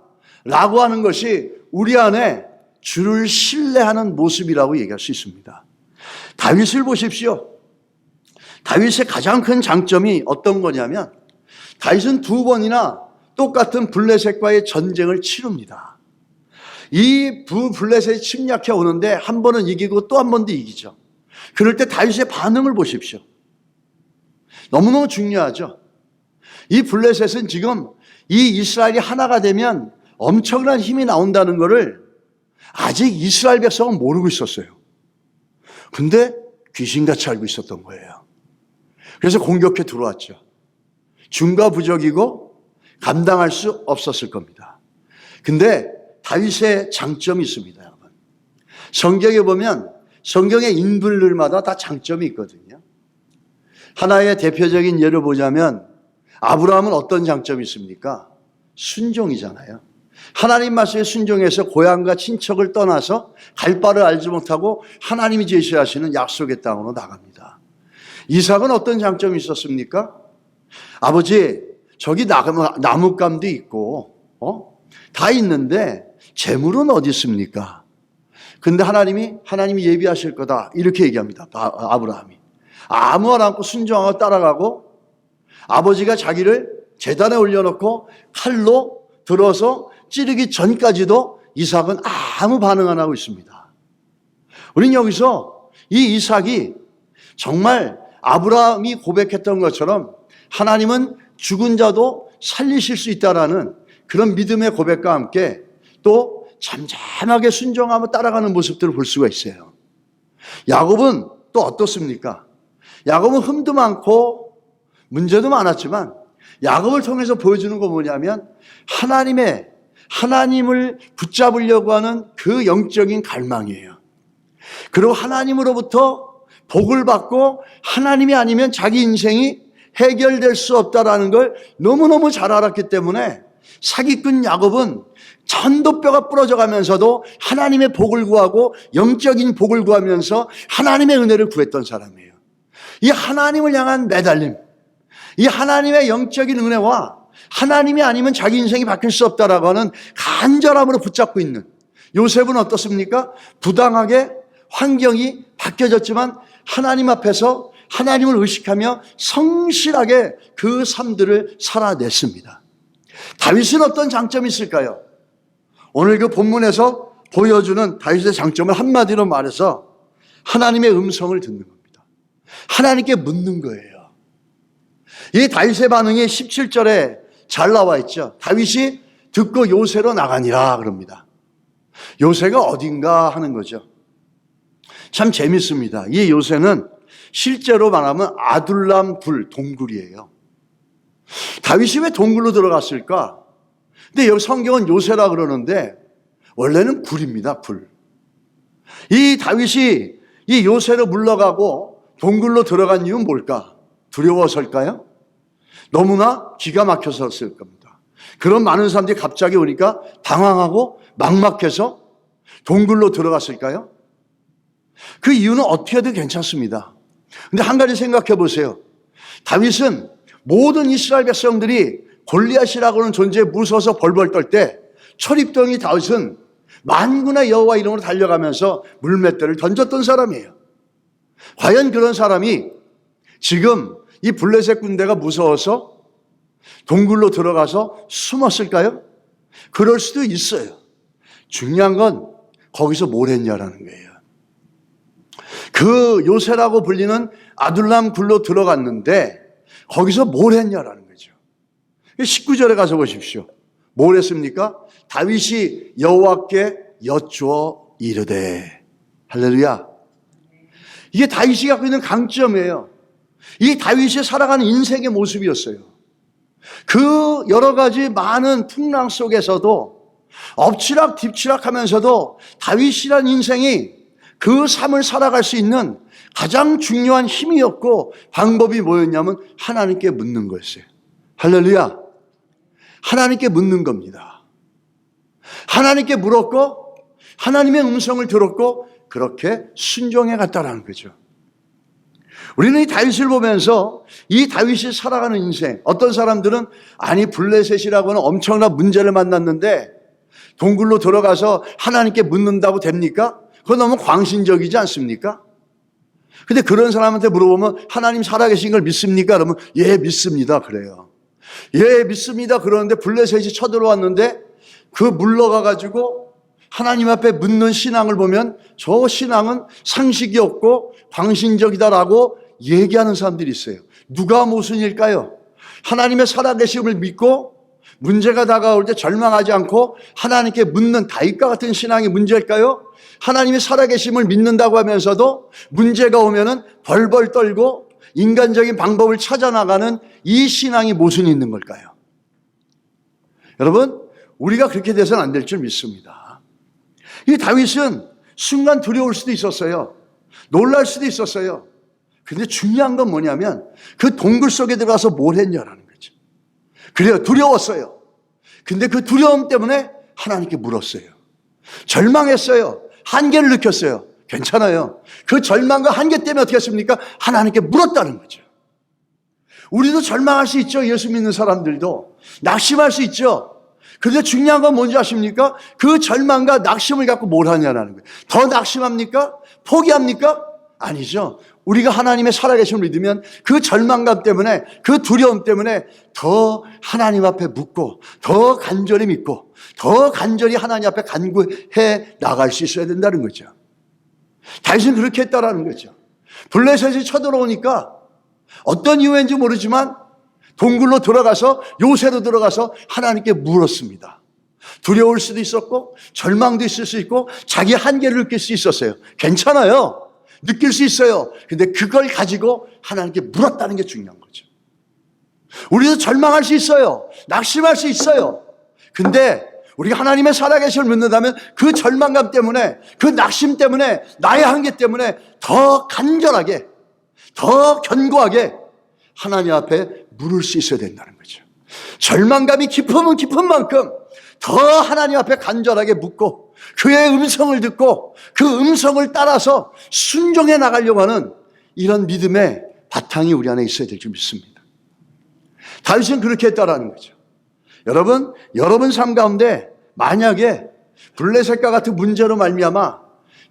하는 것이 우리 안에 주를 신뢰하는 모습이라고 얘기할 수 있습니다. 다윗을 보십시오. 다윗의 가장 큰 장점이 어떤 거냐면 다윗은 2번이나 똑같은 블레셋과의 전쟁을 치릅니다. 이 블레셋이 침략해 오는데 한 번은 이기고 또 한 번도 이기죠. 그럴 때 다윗의 반응을 보십시오. 너무너무 중요하죠. 이 블레셋은 지금 이 이스라엘이 하나가 되면 엄청난 힘이 나온다는 것을 아직 이스라엘 백성은 모르고 있었어요. 근데 귀신같이 알고 있었던 거예요. 그래서 공격해 들어왔죠. 중과부적이고 감당할 수 없었을 겁니다. 근데 다윗의 장점이 있습니다, 여러분. 성경에 보면 성경의 인물들마다 다 장점이 있거든요. 하나의 대표적인 예를 보자면 아브라함은 어떤 장점이 있습니까? 순종이잖아요. 하나님 말씀에 순종해서 고향과 친척을 떠나서 갈 바를 알지 못하고 하나님이 제시하시는 약속의 땅으로 나갑니다. 이삭은 어떤 장점이 있었습니까? 아버지, 저기 나뭇감도 있고 다 있는데 재물은 어디 있습니까? 근데 하나님이 예비하실 거다 이렇게 얘기합니다. 아브라함이 아무 말 않고 순종하고 따라가고, 아버지가 자기를 제단에 올려놓고 칼로 들어서 찌르기 전까지도 이삭은 아무 반응 안 하고 있습니다. 우리는 여기서 이 이삭이 정말 아브라함이 고백했던 것처럼 하나님은 죽은 자도 살리실 수 있다라는 그런 믿음의 고백과 함께 또 잠잠하게 순종하며 따라가는 모습들을 볼 수가 있어요. 야곱은 또 어떻습니까? 야곱은 흠도 많고 문제도 많았지만 야곱을 통해서 보여주는 거 뭐냐면 하나님을 붙잡으려고 하는 그 영적인 갈망이에요. 그리고 하나님으로부터 복을 받고 하나님이 아니면 자기 인생이 해결될 수 없다라는 걸 너무너무 잘 알았기 때문에 사기꾼 야곱은 천도뼈가 부러져 가면서도 하나님의 복을 구하고 영적인 복을 구하면서 하나님의 은혜를 구했던 사람이에요. 이 하나님을 향한 매달림, 이 하나님의 영적인 은혜와 하나님이 아니면 자기 인생이 바뀔 수 없다라고 하는 간절함으로 붙잡고 있는 요셉은 어떻습니까? 부당하게 환경이 바뀌어졌지만 하나님 앞에서 하나님을 의식하며 성실하게 그 삶들을 살아냈습니다. 다윗은 어떤 장점이 있을까요? 오늘 그 본문에서 보여주는 다윗의 장점을 한마디로 말해서 하나님의 음성을 듣는 겁니다. 하나님께 묻는 거예요. 이 다윗의 반응이 17절에 잘 나와 있죠. 다윗이 듣고 요새로 나가니라 그럽니다. 요새가 어딘가 하는 거죠. 참 재밌습니다. 이 요새는 실제로 말하면 아둘람 굴, 동굴이에요. 다윗이 왜 동굴로 들어갔을까? 근데 여기 성경은 요새라 그러는데 원래는 굴입니다, 굴. 이 다윗이 이 요새로 물러가고 동굴로 들어간 이유는 뭘까? 두려워서일까요? 너무나 기가 막혀서였을 겁니다. 그런 많은 사람들이 갑자기 오니까 당황하고 막막해서 동굴로 들어갔을까요? 그 이유는 어떻게든 괜찮습니다. 근데 한 가지 생각해 보세요. 다윗은 모든 이스라엘 백성들이 골리앗이라고 하는 존재에 무서워서 벌벌 떨 때 철입덩이 다윗은 만군의 여호와 이름으로 달려가면서 물맷대를 던졌던 사람이에요. 과연 그런 사람이 지금 이 블레셋 군대가 무서워서 동굴로 들어가서 숨었을까요? 그럴 수도 있어요. 중요한 건 거기서 뭘 했냐라는 거예요. 그 요새라고 불리는 아둘람 굴로 들어갔는데 거기서 뭘 했냐라는 거죠. 19절에 가서 보십시오. 뭘 했습니까? 다윗이 여호와께 여쭈어 이르되. 할렐루야. 이게 다윗이 갖고 있는 강점이에요. 이 다윗이 살아가는 인생의 모습이었어요. 그 여러 가지 많은 풍랑 속에서도 엎치락 뒤치락 하면서도 다윗이라는 인생이 그 삶을 살아갈 수 있는 가장 중요한 힘이었고 방법이 뭐였냐면 하나님께 묻는 거였어요. 할렐루야. 하나님께 묻는 겁니다. 하나님께 물었고 하나님의 음성을 들었고 그렇게 순종해 갔다라는 거죠. 우리는 이 다윗을 보면서 이 다윗이 살아가는 인생, 어떤 사람들은 아니 블레셋이라고 하는 엄청난 문제를 만났는데 동굴로 들어가서 하나님께 묻는다고 됩니까? 그건 너무 광신적이지 않습니까? 근데 그런 사람한테 물어보면 하나님 살아계신 걸 믿습니까? 그러면 예 믿습니다 그래요. 예 믿습니다 그러는데 블레셋이 쳐들어왔는데 그 물러가가지고 하나님 앞에 묻는 신앙을 보면 저 신앙은 상식이 없고 광신적이다라고 얘기하는 사람들이 있어요. 누가 무슨 일까요? 하나님의 살아계심을 믿고 문제가 다가올 때 절망하지 않고 하나님께 묻는 다윗과 같은 신앙이 문제일까요? 하나님의 살아계심을 믿는다고 하면서도 문제가 오면은 벌벌 떨고 인간적인 방법을 찾아나가는 이 신앙이 무슨 있는 걸까요? 여러분, 우리가 그렇게 돼서는 안 될 줄 믿습니다. 이 다윗은 순간 두려울 수도 있었어요. 놀랄 수도 있었어요. 근데 중요한 건 뭐냐면 그 동굴 속에 들어가서 뭘 했냐라는 거죠. 그래요. 두려웠어요. 근데 그 두려움 때문에 하나님께 물었어요. 절망했어요. 한계를 느꼈어요. 괜찮아요. 그 절망과 한계 때문에 어떻게 했습니까? 하나님께 물었다는 거죠. 우리도 절망할 수 있죠. 예수 믿는 사람들도. 낙심할 수 있죠. 그런데 중요한 건 뭔지 아십니까? 그 절망과 낙심을 갖고 뭘 하냐라는 거예요. 더 낙심합니까? 포기합니까? 아니죠. 우리가 하나님의 살아계심을 믿으면 그 절망감 때문에 그 두려움 때문에 더 하나님 앞에 묻고 더 간절히 믿고 더 간절히 하나님 앞에 간구해 나갈 수 있어야 된다는 거죠. 다윗은 그렇게 했다라는 거죠. 블레셋이 쳐들어오니까 어떤 이유인지 모르지만 동굴로 들어가서 요새로 들어가서 하나님께 물었습니다. 두려울 수도 있었고 절망도 있을 수 있고 자기 한계를 느낄 수 있었어요. 괜찮아요. 느낄 수 있어요. 근데 그걸 가지고 하나님께 물었다는 게 중요한 거죠. 우리도 절망할 수 있어요. 낙심할 수 있어요. 근데 우리가 하나님의 살아계심을 믿는다면 그 절망감 때문에 그 낙심 때문에 나의 한계 때문에 더 간절하게 더 견고하게 하나님 앞에 물을 수 있어야 된다는 거죠. 절망감이 깊으면 깊은 만큼 더 하나님 앞에 간절하게 묻고 그의 음성을 듣고 그 음성을 따라서 순종해 나가려고 하는 이런 믿음의 바탕이 우리 안에 있어야 될 줄 믿습니다. 다윗은 그렇게 했다라는 거죠. 여러분 삶 가운데 만약에 블레셋과 같은 문제로 말미암아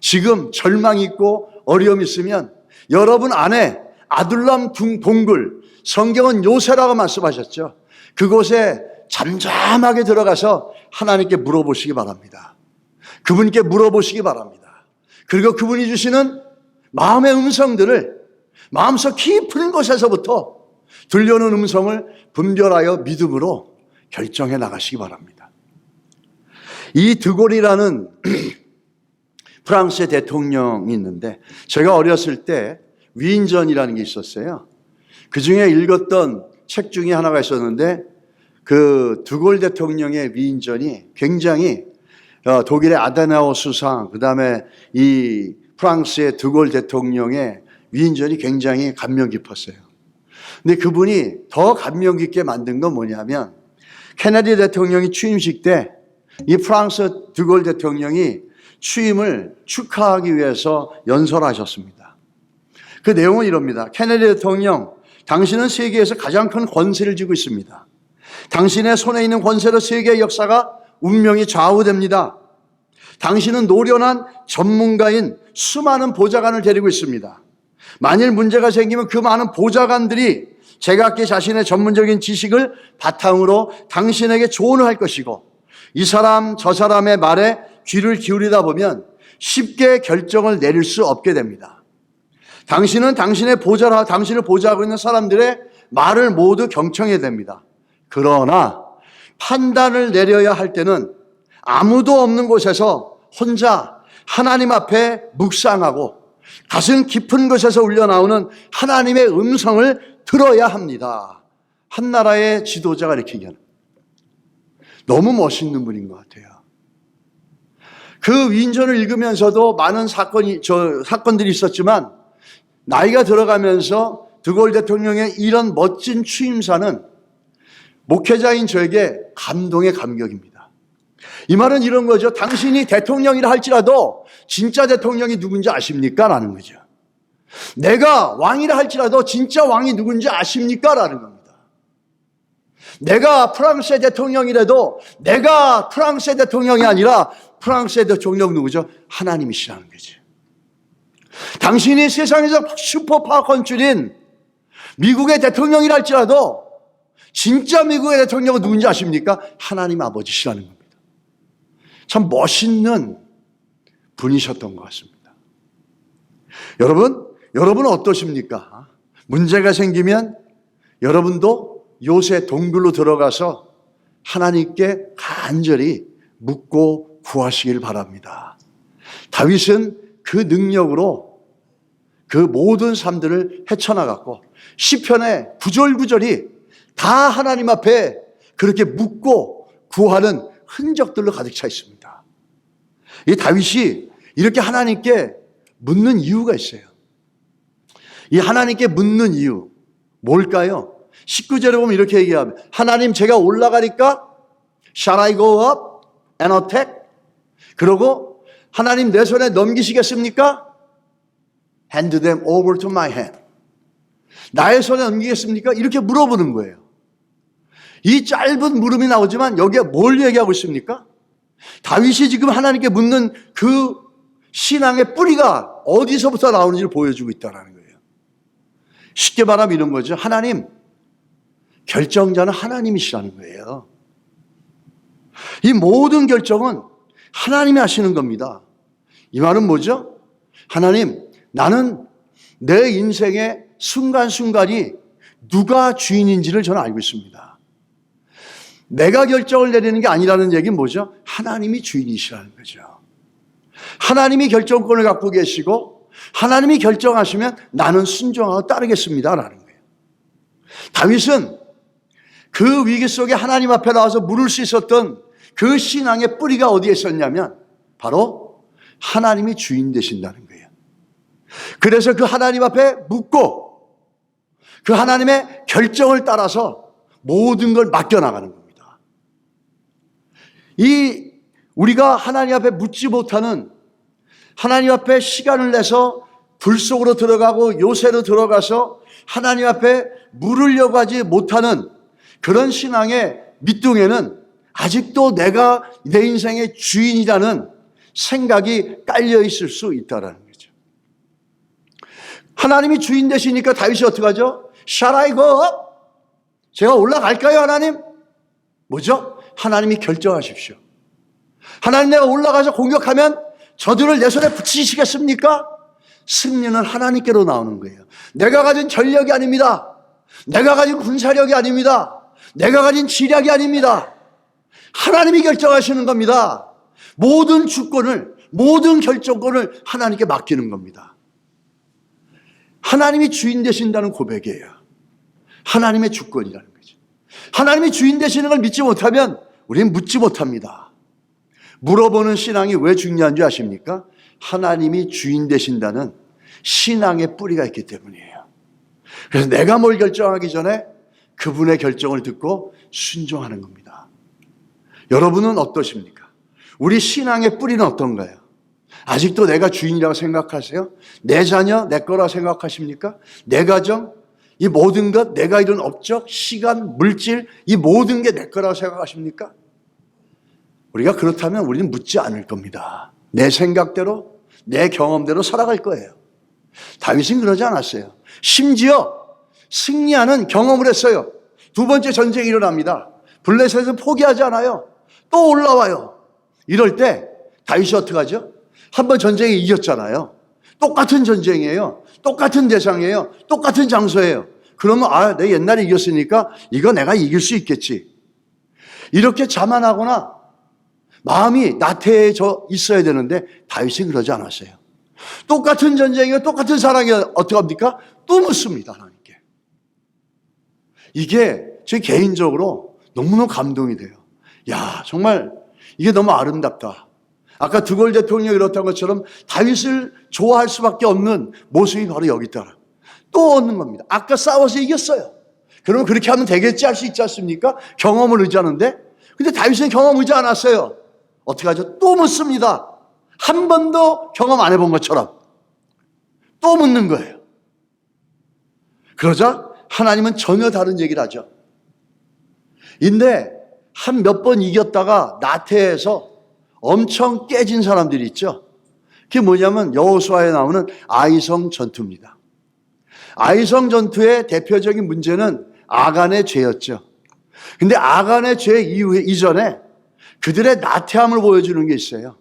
지금 절망이 있고 어려움이 있으면 여러분 안에 아둘람 동굴, 성경은 요새라고 말씀하셨죠. 그곳에 잠잠하게 들어가서 하나님께 물어보시기 바랍니다. 그분께 물어보시기 바랍니다. 그리고 그분이 주시는 마음의 음성들을 마음속 깊은 곳에서부터 들려오는 음성을 분별하여 믿음으로 결정해 나가시기 바랍니다. 이 드골이라는 프랑스의 대통령이 있는데 제가 어렸을 때 위인전이라는 게 있었어요. 그 중에 읽었던 책 중에 하나가 있었는데 그 드골 대통령의 위인전이 굉장히 독일의 아데나우 수상, 그 다음에 이 프랑스의 드골 대통령의 위인전이 굉장히 감명 깊었어요. 근데 그분이 더 감명 깊게 만든 건 뭐냐면 케네디 대통령이 취임식 때 이 프랑스 드골 대통령이 취임을 축하하기 위해서 연설하셨습니다. 그 내용은 이럽니다. 케네디 대통령, 당신은 세계에서 가장 큰 권세를 쥐고 있습니다. 당신의 손에 있는 권세로 세계의 역사가 운명이 좌우됩니다. 당신은 노련한 전문가인 수많은 보좌관을 데리고 있습니다. 만일 문제가 생기면 그 많은 보좌관들이 제각기 자신의 전문적인 지식을 바탕으로 당신에게 조언을 할 것이고, 이 사람 저 사람의 말에 귀를 기울이다 보면 쉽게 결정을 내릴 수 없게 됩니다. 당신은 당신을 보좌하고 있는 사람들의 말을 모두 경청해야 됩니다. 그러나 판단을 내려야 할 때는 아무도 없는 곳에서 혼자 하나님 앞에 묵상하고 가슴 깊은 곳에서 울려나오는 하나님의 음성을 들어야 합니다. 한 나라의 지도자가 이렇게 얘기하는, 너무 멋있는 분인 것 같아요. 그 위인전을 읽으면서도 많은 사건들이 있었지만, 나이가 들어가면서 드골 대통령의 이런 멋진 취임사는 목회자인 저에게 감동의 감격입니다. 이 말은 이런 거죠. 당신이 대통령이라 할지라도 진짜 대통령이 누군지 아십니까? 라는 거죠. 내가 왕이라 할지라도 진짜 왕이 누군지 아십니까? 라는 겁니다. 내가 프랑스의 대통령이라도 내가 프랑스의 대통령이 아니라 프랑스의 대통령 누구죠? 하나님이시라는 거죠. 당신이 세상에서 슈퍼파워 컨트리인 미국의 대통령이라 할지라도 진짜 미국의 대통령은 누군지 아십니까? 하나님 아버지시라는 겁니다. 참 멋있는 분이셨던 것 같습니다. 여러분은 어떠십니까? 문제가 생기면 여러분도 요새 동굴로 들어가서 하나님께 간절히 묻고 구하시길 바랍니다. 다윗은 그 능력으로 그 모든 삶들을 헤쳐나갔고, 시편의 구절구절이 다 하나님 앞에 그렇게 묻고 구하는 흔적들로 가득 차 있습니다. 이 다윗이 이렇게 하나님께 묻는 이유가 있어요. 이 하나님께 묻는 이유 뭘까요? 19절에 보면 이렇게 얘기합니다. 하나님, 제가 올라가니까 Shall I go up and attack? 그러고 하나님, 내 손에 넘기시겠습니까? Hand them over to my hand. 나의 손에 넘기겠습니까? 이렇게 물어보는 거예요. 이 짧은 물음이 나오지만 여기에 뭘 얘기하고 있습니까? 다윗이 지금 하나님께 묻는 그 신앙의 뿌리가 어디서부터 나오는지를 보여주고 있다는 거예요. 쉽게 말하면 이런 거죠. 하나님, 결정자는 하나님이시라는 거예요. 이 모든 결정은 하나님이 하시는 겁니다. 이 말은 뭐죠? 하나님, 나는 내 인생의 순간순간이 누가 주인인지를 저는 알고 있습니다. 내가 결정을 내리는 게 아니라는 얘기는 뭐죠? 하나님이 주인이시라는 거죠. 하나님이 결정권을 갖고 계시고 하나님이 결정하시면 나는 순종하고 따르겠습니다라는 거예요. 다윗은 그 위기 속에 하나님 앞에 나와서 물을 수 있었던 그 신앙의 뿌리가 어디에 있었냐면 바로 하나님이 주인 되신다는 거예요. 그래서 그 하나님 앞에 묻고 그 하나님의 결정을 따라서 모든 걸 맡겨나가는 겁니다. 우리가 하나님 앞에 묻지 못하는, 하나님 앞에 시간을 내서 불 속으로 들어가고 요새로 들어가서 하나님 앞에 물으려고 하지 못하는 그런 신앙의 밑둥에는 아직도 내가 내 인생의 주인이라는 생각이 깔려 있을 수 있다는 거죠. 하나님이 주인 되시니까 다윗이 어떻게 하죠? Shall I go up? 제가 올라갈까요, 하나님? 뭐죠? 하나님이 결정하십시오. 하나님, 내가 올라가서 공격하면 저들을 내 손에 붙이시겠습니까? 승리는 하나님께로 나오는 거예요. 내가 가진 전력이 아닙니다. 내가 가진 군사력이 아닙니다. 내가 가진 지략이 아닙니다. 하나님이 결정하시는 겁니다. 모든 주권을, 모든 결정권을 하나님께 맡기는 겁니다. 하나님이 주인 되신다는 고백이에요. 하나님의 주권이라는 거죠. 하나님이 주인 되시는 걸 믿지 못하면 우리는 묻지 못합니다. 물어보는 신앙이 왜 중요한지 아십니까? 하나님이 주인 되신다는 신앙의 뿌리가 있기 때문이에요. 그래서 내가 뭘 결정하기 전에 그분의 결정을 듣고 순종하는 겁니다. 여러분은 어떠십니까? 우리 신앙의 뿌리는 어떤가요? 아직도 내가 주인이라고 생각하세요? 내 자녀, 내 거라고 생각하십니까? 내 가정, 이 모든 것, 내가 이룬 업적, 시간, 물질, 이 모든 게 내 거라고 생각하십니까? 우리가 그렇다면 우리는 묻지 않을 겁니다. 내 생각대로, 내 경험대로 살아갈 거예요. 다윗은 그러지 않았어요. 심지어 승리하는 경험을 했어요. 두 번째 전쟁이 일어납니다. 블레셋은 포기하지 않아요. 또 올라와요. 이럴 때 다윗이 어떻게 하죠? 한 번 전쟁에 이겼잖아요. 똑같은 전쟁이에요. 똑같은 대상이에요. 똑같은 장소예요. 그러면 내가 옛날에 이겼으니까 이거 내가 이길 수 있겠지. 이렇게 자만하거나 마음이 나태해져 있어야 되는데 다윗은 그러지 않았어요. 똑같은 전쟁이고 똑같은 사랑이 어떻게 합니까? 또 묻습니다, 하나님께. 이게 제 개인적으로 너무너무 감동이 돼요. 야, 정말 이게 너무 아름답다. 아까 드골 대통령이 이렇다는 것처럼 다윗을 좋아할 수밖에 없는 모습이 바로 여기 있다. 또 얻는 겁니다. 아까 싸워서 이겼어요. 그러면 그렇게 하면 되겠지 할 수 있지 않습니까? 경험을 의지하는데. 근데 다윗은 경험 의지 않았어요. 어떻게 하죠? 또 묻습니다. 한 번도 경험 안 해본 것처럼 또 묻는 거예요. 그러자 하나님은 전혀 다른 얘기를 하죠. 근데 한 몇 번 이겼다가 나태해서 엄청 깨진 사람들이 있죠. 그게 뭐냐면 여호수아에 나오는 아이성 전투입니다. 아이성 전투의 대표적인 문제는 아간의 죄였죠. 근데 아간의 죄 이전에 그들의 나태함을 보여주는 게 있어요.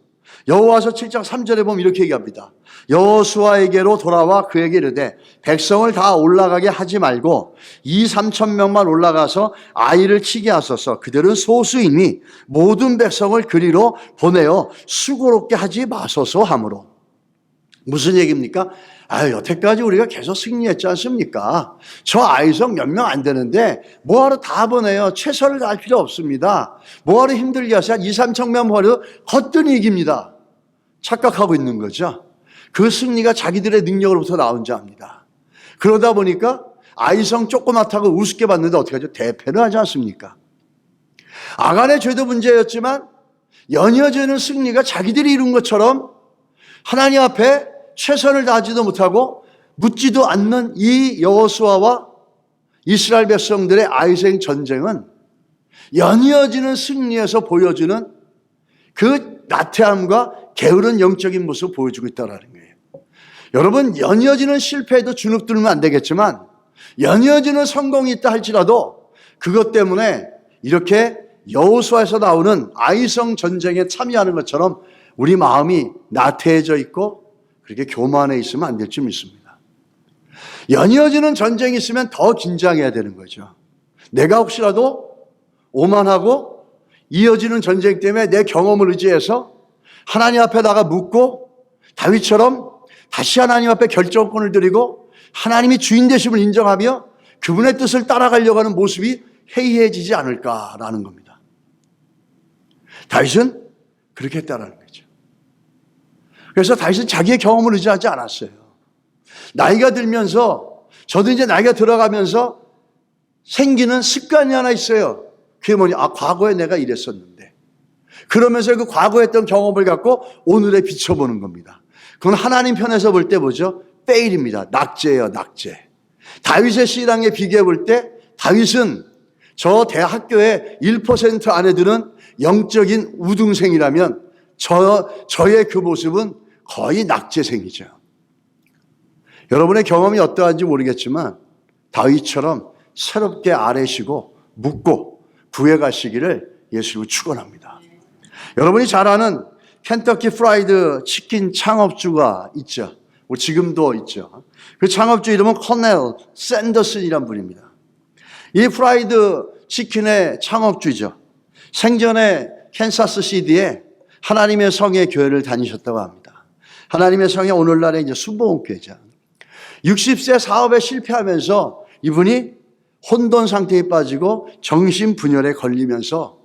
여호와서 7장 3절에 보면 이렇게 얘기합니다. 여호수아에게로 돌아와 그에게 이르되 백성을 다 올라가게 하지 말고 2-3천 명만 올라가서 아이를 치게 하소서. 그들은 소수이니 모든 백성을 그리로 보내어 수고롭게 하지 마소서 하므로. 무슨 얘기입니까? 여태까지 우리가 계속 승리했지 않습니까? 저 아이성 몇 명 안 되는데 뭐하러 다 보내요? 최선을 다할 필요 없습니다. 뭐하러 힘들게 하세요? 2-3천 명 보내도 거뜬히 이깁니다. 착각하고 있는 거죠. 그 승리가 자기들의 능력으로부터 나온 줄 압니다. 그러다 보니까 아이성 조그맣다고 우습게 봤는데 어떻게 하죠? 대패를 하지 않습니까? 아간의 죄도 문제였지만 연이어지는 승리가 자기들이 이룬 것처럼 하나님 앞에 최선을 다하지도 못하고 묻지도 않는 이 여호수아와 이스라엘 백성들의 아이성 전쟁은 연이어지는 승리에서 보여주는 그 나태함과 게으른 영적인 모습을 보여주고 있다는 거예요. 여러분, 연이어지는 실패에도 주눅 들면 안 되겠지만 연이어지는 성공이 있다 할지라도 그것 때문에 이렇게 여호수아에서 나오는 아이성 전쟁에 참여하는 것처럼 우리 마음이 나태해져 있고 그렇게 교만해 있으면 안 될 줄 믿습니다. 연이어지는 전쟁이 있으면 더 긴장해야 되는 거죠. 내가 혹시라도 오만하고 이어지는 전쟁 때문에 내 경험을 의지해서 하나님 앞에다가 묻고 다윗처럼 다시 하나님 앞에 결정권을 드리고 하나님이 주인 되심을 인정하며 그분의 뜻을 따라가려고 하는 모습이 해이해지지 않을까라는 겁니다. 다윗은 그렇게 했다는 거죠. 그래서 다윗은 자기의 경험을 의지하지 않았어요. 나이가 들면서 저도 이제 나이가 들어가면서 생기는 습관이 하나 있어요. 그게 뭐냐? 과거에 내가 이랬었는데. 그러면서 그 과거에 했던 경험을 갖고 오늘에 비춰보는 겁니다. 그건 하나님 편에서 볼 때 뭐죠? 페일입니다. 낙제예요, 낙제. 다윗의 신앙에 비교해 볼 때 다윗은 저 대학교의 1% 안에 드는 영적인 우등생이라면 저의 그 모습은 거의 낙제생이죠. 여러분의 경험이 어떠한지 모르겠지만 다윗처럼 새롭게 아뢰시고 묻고 구해가시기를 예수님을 축원합니다. 여러분이 잘 아는 켄터키 프라이드 치킨 창업주가 있죠. 지금도 있죠. 그 창업주 이름은 커넬 샌더슨이란 분입니다. 이 프라이드 치킨의 창업주죠. 생전에 캔사스 시티에 하나님의 성의 교회를 다니셨다고 합니다. 하나님의 성의 오늘날의 이제 순복음교회죠. 60세 사업에 실패하면서 이분이 혼돈 상태에 빠지고 정신분열에 걸리면서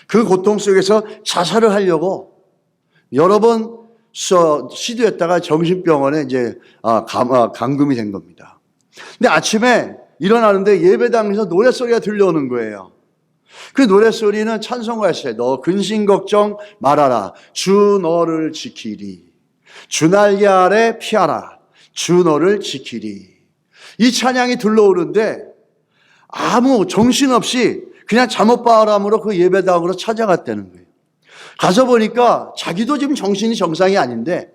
그 고통 속에서 자살을 하려고 여러 번 시도했다가 정신병원에 이제 감금이 된 겁니다. 근데 아침에 일어나는데 예배당에서 노랫소리가 들려오는 거예요. 그 노랫소리는 찬송가였어요. 너 근심 걱정 말아라. 주 너를 지키리. 주 날개 아래 피하라. 주 너를 지키리. 이 찬양이 들려오는데 아무 정신없이 그냥 잠옷바람으로 그 예배당으로 찾아갔다는 거예요. 가서 보니까 자기도 지금 정신이 정상이 아닌데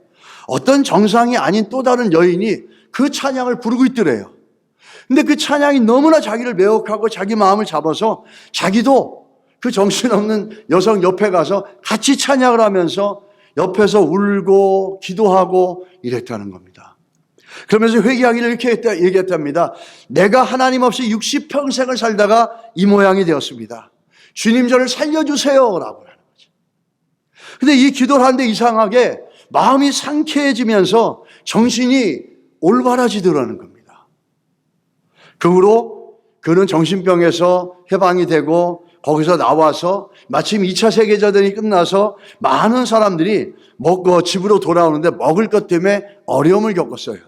어떤 정상이 아닌 또 다른 여인이 그 찬양을 부르고 있더래요. 근데 그 찬양이 너무나 자기를 매혹하고 자기 마음을 잡아서 자기도 그 정신없는 여성 옆에 가서 같이 찬양을 하면서 옆에서 울고 기도하고 이랬다는 겁니다. 그러면서 회개하기를 이렇게 얘기했답니다. 내가 하나님 없이 60평생을 살다가 이 모양이 되었습니다. 주님 저를 살려주세요 라고 하는 거죠. 근데 이 기도를 하는데 이상하게 마음이 상쾌해지면서 정신이 올바라지더라는 겁니다. 그 후로 그는 정신병에서 해방이 되고 거기서 나와서 마침 2차 세계대전이 끝나서 많은 사람들이 집으로 돌아오는데 먹을 것 때문에 어려움을 겪었어요.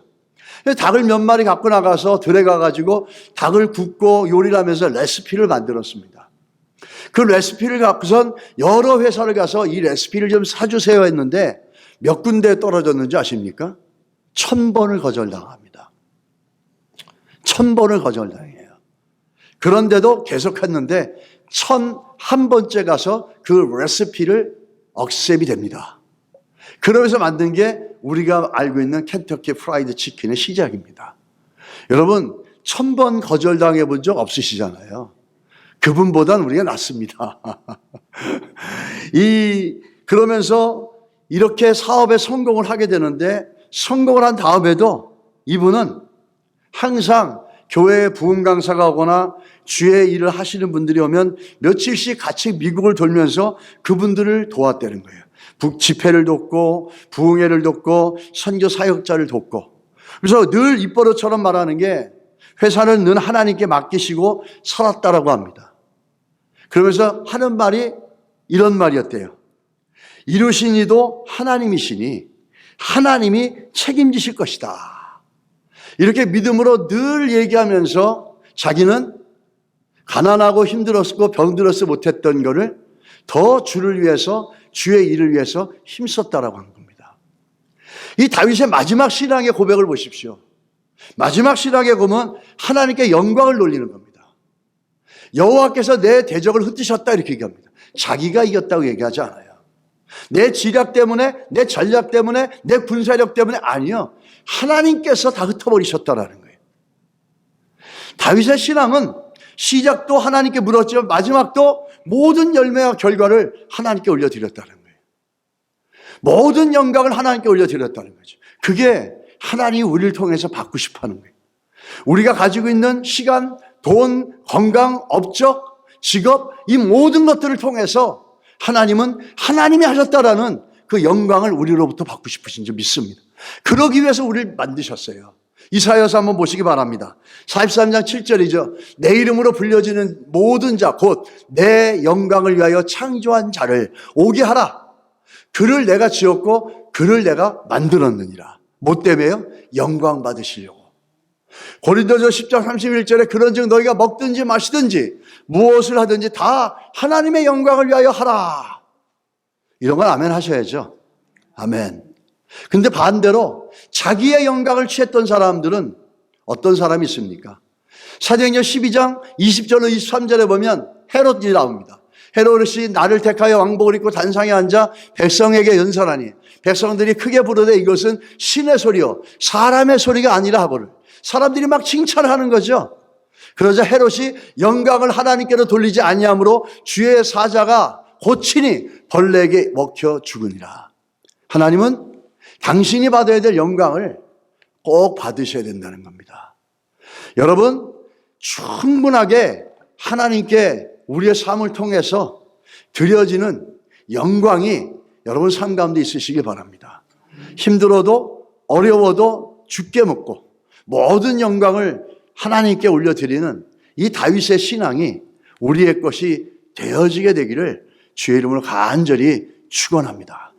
닭을 몇 마리 갖고 나가서 들에 가가지고 닭을 굽고 요리를 하면서 레시피를 만들었습니다. 그 레시피를 갖고선 여러 회사를 가서 이 레시피를 좀 사주세요 했는데 몇 군데에 떨어졌는지 아십니까? 1000번을 거절당합니다. 1000번을 거절당해요. 그런데도 계속했는데 1001번째 가서 그 레시피를 억셉이 됩니다. 그러면서 만든 게 우리가 알고 있는 켄터키 프라이드 치킨의 시작입니다. 여러분 1000번 거절당해 본 적 없으시잖아요. 그분보단 우리가 낫습니다. 그러면서 이렇게 사업에 성공을 하게 되는데 성공을 한 다음에도 이분은 항상 교회에 부흥 강사가 오거나 주의 일을 하시는 분들이 오면 며칠씩 같이 미국을 돌면서 그분들을 도왔다는 거예요. 집회를 돕고 부흥회를 돕고 선교 사역자를 돕고. 그래서 늘 입버릇처럼 말하는 게 회사는 늘 하나님께 맡기시고 살았다라고 합니다. 그러면서 하는 말이 이런 말이었대요. 이루신 이도 하나님이시니 하나님이 책임지실 것이다. 이렇게 믿음으로 늘 얘기하면서 자기는 가난하고 힘들었고 병들어서 못했던 거를 더 주를 위해서 주의 일을 위해서 힘썼다라고 하는 겁니다. 이 다윗의 마지막 신앙의 고백을 보십시오. 마지막 신앙의 고백은 하나님께 영광을 돌리는 겁니다. 여호와께서 내 대적을 흩으셨다 이렇게 얘기합니다. 자기가 이겼다고 얘기하지 않아요. 내 지략 때문에, 내 전략 때문에, 내 군사력 때문에 아니요. 하나님께서 다 흩어버리셨다라는 거예요. 다윗의 신앙은 시작도 하나님께 물었지만 마지막도 모든 열매와 결과를 하나님께 올려드렸다는 거예요. 모든 영광을 하나님께 올려드렸다는 거죠. 그게 하나님이 우리를 통해서 받고 싶어하는 거예요. 우리가 가지고 있는 시간, 돈, 건강, 업적, 직업 이 모든 것들을 통해서 하나님은 하나님이 하셨다라는 그 영광을 우리로부터 받고 싶으신 줄 믿습니다. 그러기 위해서 우리를 만드셨어요. 이사야서 한번 보시기 바랍니다. 43장 7절이죠. 내 이름으로 불려지는 모든 자 곧 내 영광을 위하여 창조한 자를 오게 하라. 그를 내가 지었고 그를 내가 만들었느니라. 뭐 때문에요? 영광 받으시려고. 고린도서 10장 31절에 그런즉 너희가 먹든지 마시든지 무엇을 하든지 다 하나님의 영광을 위하여 하라. 이런 건 아멘 하셔야죠. 아멘. 근데 반대로 자기의 영광을 취했던 사람들은 어떤 사람이 있습니까? 사도행전 12장 20절로 23절에 보면 헤롯이 나옵니다. 헤롯이 나를 택하여 왕복을 입고 단상에 앉아 백성에게 연설하니 백성들이 크게 부르되 이것은 신의 소리요 사람의 소리가 아니라 하거늘. 사람들이 막 칭찬하는 거죠. 그러자 헤롯이 영광을 하나님께로 돌리지 아니하므로 주의 사자가 고치니 벌레에게 먹혀 죽으니라. 하나님은 당신이 받아야 될 영광을 꼭 받으셔야 된다는 겁니다. 여러분 충분하게 하나님께 우리의 삶을 통해서 드려지는 영광이 여러분 삶 가운데 있으시기 바랍니다. 힘들어도 어려워도 죽게 먹고 모든 영광을 하나님께 올려드리는 이 다윗의 신앙이 우리의 것이 되어지게 되기를 주의 이름으로 간절히 축원합니다.